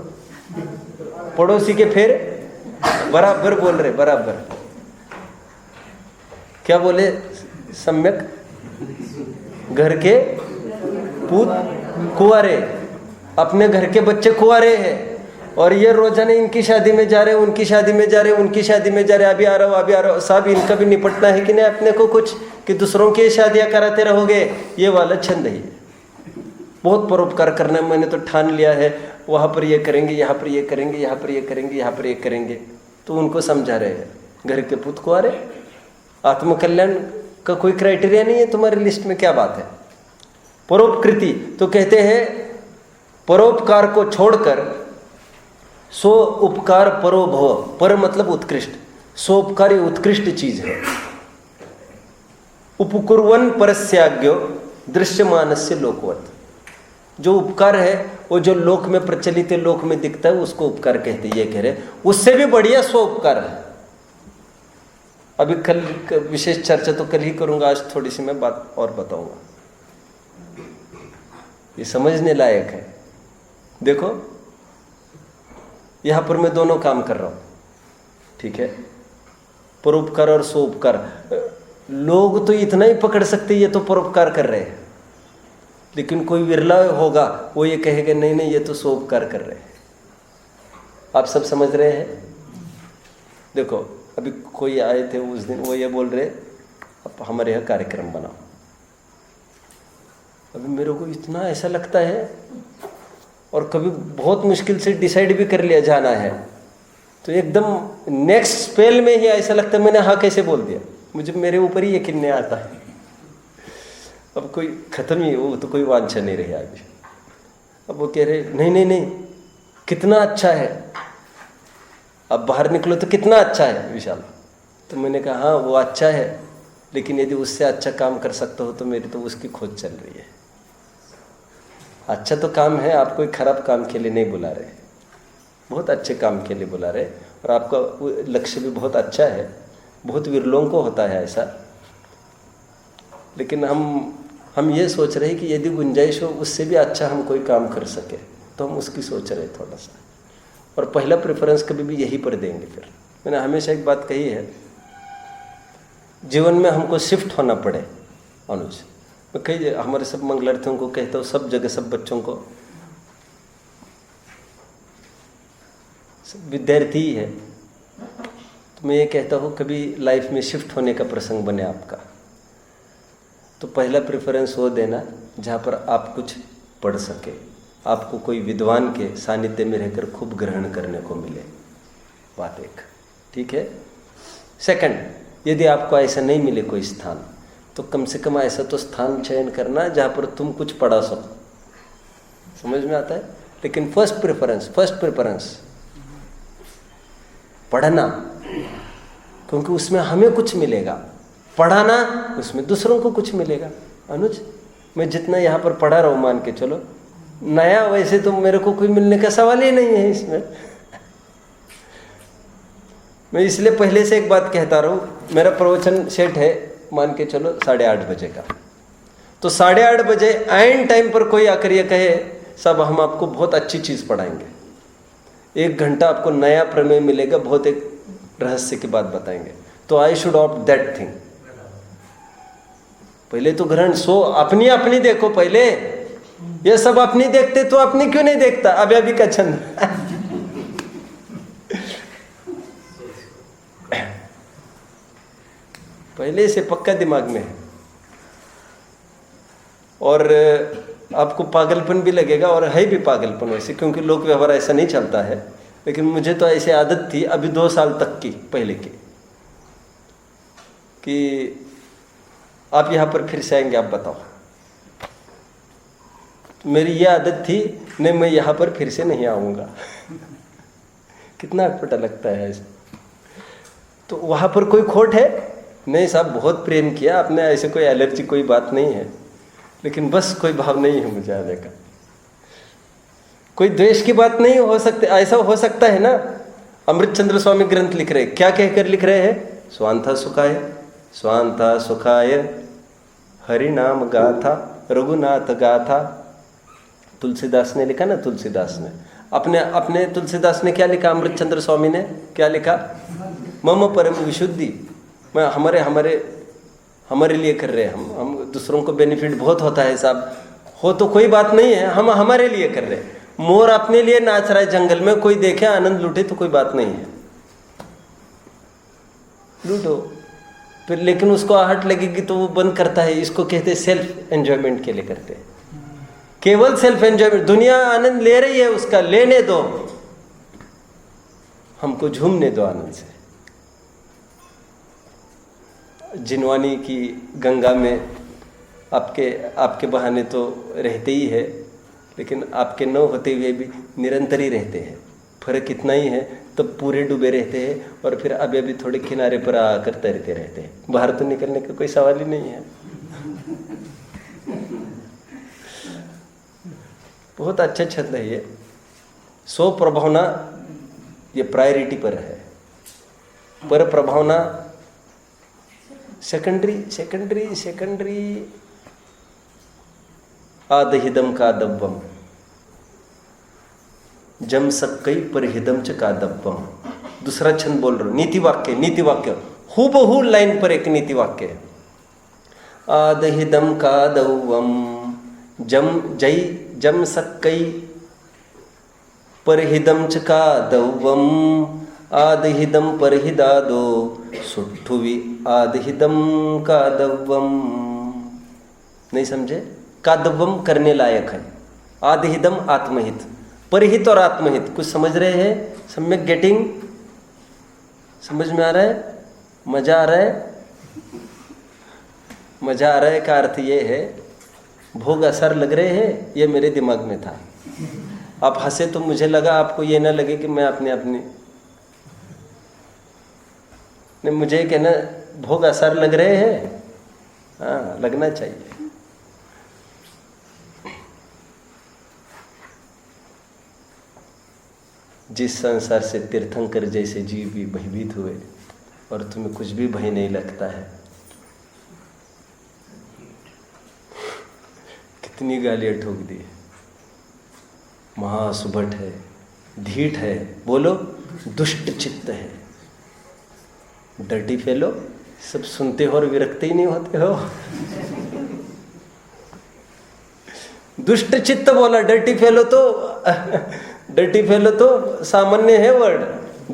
पड़ोसी के फेर बराबर बोल रहे, बराबर क्या बोले? सम्यक घर के पूत कुंवारे, अपने घर के बच्चे कुंवारे हैं और ये रोजाना इनकी शादी में जा रहे, उनकी शादी में जा रहे, उनकी शादी में जा रहे, अभी आ रहा हूँ। साहब इनका भी निपटना है कि नहीं अपने को कुछ, कि दूसरों की शादियां कराते रहोगे? ये वाला छंद है। बहुत परोपकार करना है, मैंने तो ठान लिया है, वहाँ पर ये करेंगे, यहाँ पर ये करेंगे, यहाँ पर ये करेंगे, यहाँ पर ये करेंगे। तो उनको समझा रहे हैं घर के पुत कुंवारे, आत्मकल्याण का कोई क्राइटेरिया नहीं है तुम्हारी लिस्ट में, क्या बात है? परोपकृति तो कहते हैं परोपकार को छोड़कर सो उपकार परो भव। पर मतलब उत्कृष्ट, सो उपकार ये उत्कृष्ट चीज है। उपकुर्वन परस्याज्ञो दृश्यमानस्य लोकवत्। जो उपकार है वो जो लोक में प्रचलित है, लोक में दिखता है, उसको उपकार कहते हैं। ये कह रहे उससे भी बढ़िया सो उपकार है। अभी कल विशेष चर्चा तो कल ही करूंगा, आज थोड़ी सी मैं बात और बताऊंगा, ये समझने लायक है। देखो यहां पर मैं दोनों काम कर रहा हूं, ठीक है, परोपकार और सोपकार। लोग तो इतना ही पकड़ सकते ये तो परोपकार कर रहे हैं, लेकिन कोई विरला होगा वो ये कहेगा नहीं नहीं ये तो सोपकार कर रहे हैं। आप सब समझ रहे हैं? देखो अभी कोई आए थे उस दिन, वो ये बोल रहे अब हमारे यहाँ कार्यक्रम बनाओ। अभी मेरे को इतना ऐसा लगता है, और कभी बहुत मुश्किल से डिसाइड भी कर लिया जाना है, तो एकदम नेक्स्ट स्पेल में ही ऐसा लगता है मैंने हाँ कैसे बोल दिया, मुझे मेरे ऊपर ही यकीन नहीं आता है। अब कोई खत्म ही, वो तो कोई वांछा नहीं रही अभी। अब वो कह रहे नहीं नहीं नहीं कितना अच्छा है, अब बाहर निकलो तो कितना अच्छा है विशाल। तो मैंने कहा हाँ वो अच्छा है, लेकिन यदि उससे अच्छा काम कर सकते हो तो मेरी तो उसकी खोज चल रही है। अच्छा तो काम है, आप कोई खराब काम के लिए नहीं बुला रहे। बहुत अच्छे काम के लिए बुला रहे, और आपका लक्ष्य भी बहुत अच्छा है, बहुत विरलों को होता है ऐसा। लेकिन हम ये सोच रहे हैं कि यदि गुंजाइश हो उससे भी अच्छा हम कोई काम कर सके, तो हम उसकी सोच रहे थोड़ा सा, और पहला प्रेफरेंस कभी भी यही पर देंगे। फिर मैंने हमेशा एक बात कही है, जीवन में हमको शिफ्ट होना पड़े। अनुज, मैं कई हमारे सब मंगलार्थियों को कहता हूँ, सब जगह सब बच्चों को, सब विद्यार्थी ही है, तो मैं ये कहता हूँ कभी लाइफ में शिफ्ट होने का प्रसंग बने आपका, तो पहला प्रेफरेंस वो देना जहाँ पर आप कुछ पढ़ सके, आपको कोई विद्वान के सानिध्य में रहकर खूब ग्रहण करने को मिले। बात एक, ठीक है। सेकंड, यदि आपको ऐसा नहीं मिले कोई स्थान, तो कम से कम ऐसा तो स्थान चयन करना जहाँ पर तुम कुछ पढ़ा सको। समझ में आता है? लेकिन फर्स्ट प्रेफरेंस पढ़ना, क्योंकि उसमें हमें कुछ मिलेगा। पढ़ाना, उसमें दूसरों को कुछ मिलेगा। अनुज, मैं जितना यहाँ पर पढ़ा रहा हूँ, मान के चलो नया, वैसे तो मेरे को कोई मिलने का सवाल ही नहीं है इसमें। मैं इसलिए पहले से एक बात कहता रहा हूँ, मेरा प्रवचन सेट है मान के चलो 8:30 बजे का, तो 8:30 बजे आइन टाइम पर कोई आकर ये कहे साहब हम आपको बहुत अच्छी चीज़ पढ़ाएंगे, 1 घंटा आपको नया प्रमेय मिलेगा, बहुत एक रहस्य की बात बताएंगे, तो I should opt that thing. पहले तो ग्रहण अपनी अपनी देखो पहले, ये सब अपनी देखते तो अपनी क्यों नहीं देखता? अभी का छंद। पहले से पक्का दिमाग में है, और आपको पागलपन भी लगेगा, और है भी पागलपन वैसे, क्योंकि लोक व्यवहार ऐसा नहीं चलता है। लेकिन मुझे तो ऐसी आदत थी अभी 2 साल तक की पहले की, कि आप यहाँ पर फिर से आएंगे, आप बताओ। मेरी यह आदत थी, नहीं मैं यहाँ पर फिर से नहीं आऊँगा। कितना अटपटा लगता है ऐसा। तो वहाँ पर कोई खोट है? नहीं साहब, बहुत प्रेम किया आपने, ऐसे कोई एलर्जी कोई बात नहीं है, लेकिन बस कोई भाव नहीं है मुझे आने का। कोई द्वेष की बात नहीं हो सकती, ऐसा हो सकता है ना। अमृतचंद्र स्वामी ग्रंथ लिख रहे, क्या कहकर लिख रहे हैं? स्वांथा सुखाय हरि नाम गाथा रघुनाथ गाथा। तुलसीदास ने लिखा ना, तुलसीदास ने अपने तुलसीदास ने क्या लिखा? अमृतचंद्र स्वामी ने क्या लिखा? मम परम विशुद्धि। मैं हमारे लिए कर रहे हैं, हम दूसरों को बेनिफिट बहुत होता है साहब, हो तो कोई बात नहीं है, हम हमारे लिए कर रहे हैं। मोर अपने लिए नाच रहा है जंगल में, कोई देखे आनंद लूटे तो कोई बात नहीं है, लूटो फिर, लेकिन उसको आहट लगेगी तो वो बंद करता है। इसको कहते हैं सेल्फ एंजॉयमेंट के लिए करते हैं, केवल सेल्फ एंजॉयमेंट। दुनिया आनंद ले रही है उसका, लेने दो, हमको झूमने दो आनंद से। जिनवानी की गंगा में आपके बहाने तो रहते ही है, लेकिन आपके न होते हुए भी निरंतर ही रहते हैं। फर्क इतना ही है, तब पूरे डूबे रहते हैं, और फिर अभी थोड़े किनारे पर आकर तैरते रहते हैं। बाहर तो निकलने का कोई सवाल ही नहीं है। बहुत अच्छा छंद है ये। स्व प्रभावना ये प्रायोरिटी पर है, पर प्रभावना सेकेंडरी। आदहिदम का दब्बम जम सक्कई परहिदम च का दब्बम। दूसरा छंद बोल रहा हूं, नीति वाक्य हूबहू लाइन पर एक नीति वाक्य है। आदहिदम का दव्वम जम सक्कई परहिदम च का दव्वम आदहिदम परहिदादो सुट्ठुवि आदहिदम कादव्वम। नहीं समझे? कादव्वम करने लायक है, आदहिदम आत्महित, परहित और आत्महित कुछ समझ रहे हैं? सम्यक गेटिंग? समझ में आ रहा है? मजा आ रहा है? मजा आ रहा है का अर्थ ये है, भोग असर लग रहे हैं, ये मेरे दिमाग में था। आप हंसे तो मुझे लगा, आपको ये ना लगे कि मैं अपनी मुझे कहना भोग असर लग रहे हैं। हाँ, लगना चाहिए। जिस संसार से तीर्थंकर जैसे जीव भी भयभीत हुए और तुम्हें कुछ भी भय नहीं लगता है। कितनी गालियां ठोक दी। महासुभट है, ढीठ है, बोलो दुष्ट चित्त है, डर्टी फेलो। सब सुनते हो और विरक्त ही नहीं होते हो। दुष्ट चित्त बोला, डर्टी फेलो तो सामान्य है वर्ड।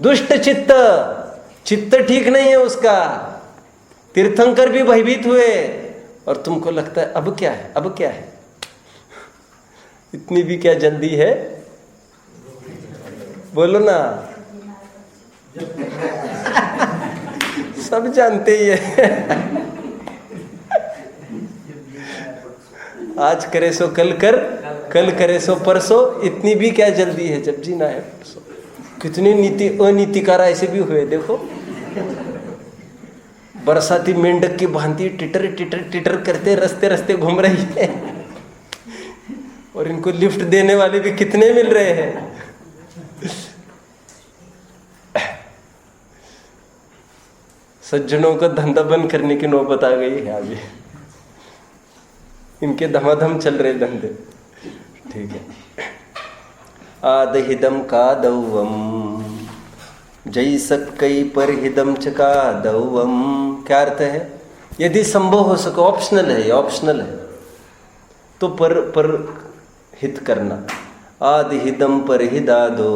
दुष्ट चित्त, चित्त ठीक नहीं है उसका। तीर्थंकर भी भयभीत हुए और तुमको लगता है अब क्या है, अब क्या है, इतनी भी क्या जल्दी है? बोलो ना। सब जानते ही है। आज करे सो कल कर, कल करे सो परसों, इतनी भी क्या जल्दी है जब जीना है परसों। कितने नीति अनीतिकार ऐसे भी हुए देखो। बरसाती मेंढक की भांति टिटर टिटर टिटर करते रस्ते रस्ते घूम रही है और इनको लिफ्ट देने वाले भी कितने मिल रहे हैं। सज्जनों का धंधा बंद करने की नौबत आ गई है अभी। इनके धमाधम चल रहे धंधे। ठीक है। आदहिदम कादवम जैसक्कई परहिदम च कादवम। क्या अर्थ है? यदि संभव हो सके, ऑप्शनल है, ये ऑप्शनल है, तो पर हित करना। आदिहिदम परहिदादो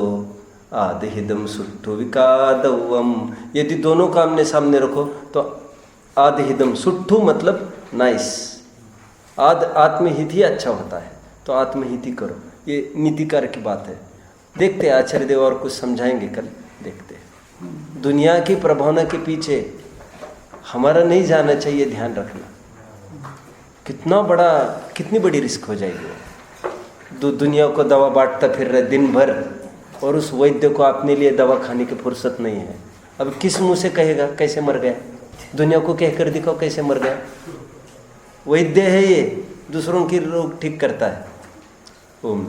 आदिहिदम सुट्ठु विकादवम। यदि दोनों का आमने सामने रखो तो आदिहिदम, सुट्ठु मतलब नाइस, आत्महित ही अच्छा होता है, तो आत्महित ही करो। ये नीतिकार की बात है। देखते हैं आचार्य देव और कुछ समझाएंगे कल, देखते हैं। दुनिया की प्रभावना के पीछे हमारा नहीं जाना चाहिए, ध्यान रखना। कितनी बड़ी रिस्क हो जाएगी। दुनिया को दवा बांटता फिर रहे दिन भर और उस वैद्य को अपने लिए दवा खाने की फुर्सत नहीं है। अब किस मुंह से कहेगा कैसे मर गया? दुनिया को कहकर दिखाओ कैसे मर गया। वैद्य है ये, दूसरों की रोग ठीक करता है। ओम